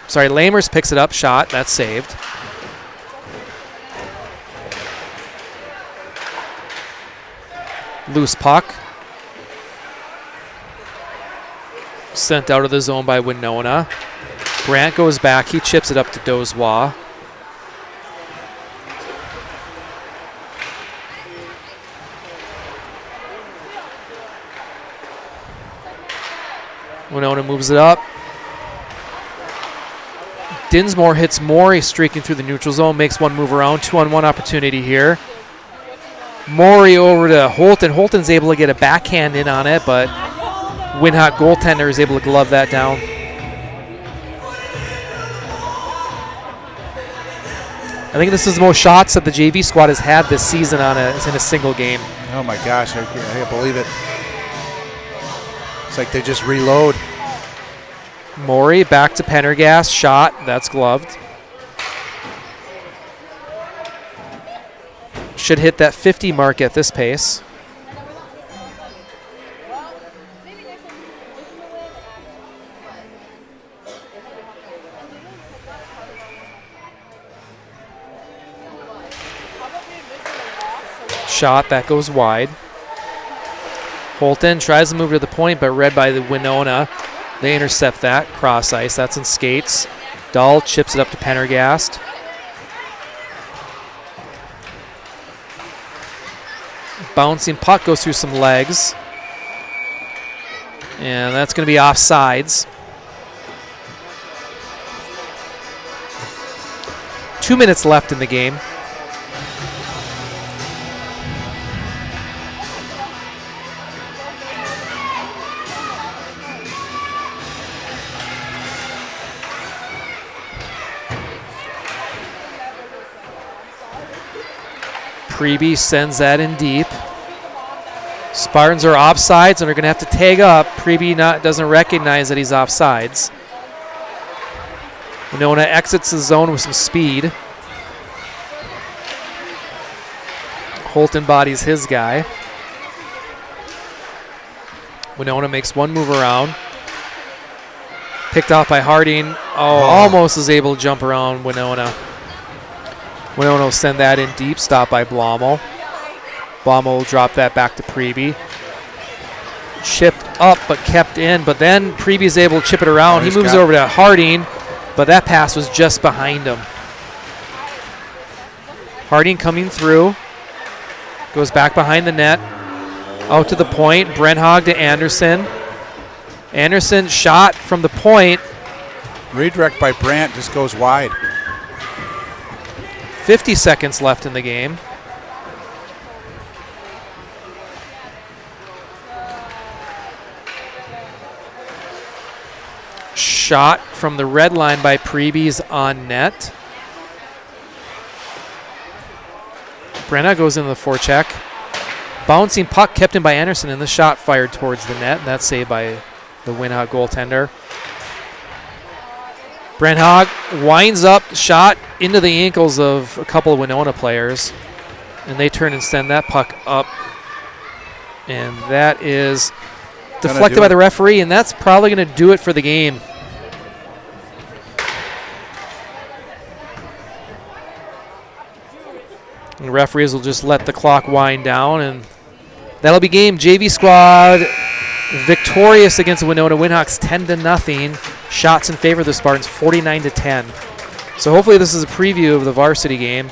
Sorry, Lamers picks it up. Shot. That's saved. Loose puck. Sent out of the zone by Winona. Brandt goes back. He chips it up to Dozois. Winona moves it up. Dinsmore hits Morey streaking through the neutral zone. Makes one move around. 2-on-1 opportunity here. Morey over to Holton. Holton's able to get a backhand in on it, but Windhawk goaltender is able to glove that down. I think this is the most shots that the JV squad has had this season in a single game. Oh my gosh, I can't believe it. It's like they just reload. Morey back to Pendergast. Shot. That's gloved. Should hit that 50 mark at this pace. Shot that goes wide. Holton tries to move to the point, but read by the Winona. They intercept that. Cross ice. That's in skates. Dahl chips it up to Pendergast. Bouncing puck goes through some legs. And that's going to be offsides. 2 minutes left in the game. Priebe sends that in deep. Spartans are offsides and are going to have to tag up. Priebe doesn't recognize that he's offsides. Winona exits the zone with some speed. Holton bodies his guy. Winona makes one move around. Picked off by Harding. Almost is able to jump around Winona. Winona will send that in deep. Stop by Blommel. Blommel will drop that back to Priebe. Chipped up but kept in. But then Priebe is able to chip it around. He moves over to Harding, but that pass was just behind him. Harding coming through. Goes back behind the net. Out to the point. Brenhag to Anderson. Anderson shot from the point. Redirect by Brandt just goes wide. 50 seconds left in the game. Shot from the red line by Priebe's on net. Brenna goes into the forecheck. Bouncing puck kept in by Anderson, and the shot fired towards the net, and that's saved by the Winhog goaltender. Brenhag winds up, shot into the ankles of a couple of Winona players, and they turn and send that puck up. And that is deflected by the referee, and that's probably going to do it for the game. And the referees will just let the clock wind down, and that'll be game. JV squad victorious against the Winona Winhawks 10-0. Shots in favor of the Spartans 49-10. So hopefully this is a preview of the varsity game.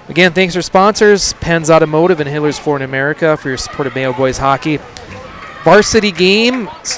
Again, thanks to our sponsors, Penn's Automotive and Hillers Flooring America for your support of Mayo Boys Hockey. Varsity game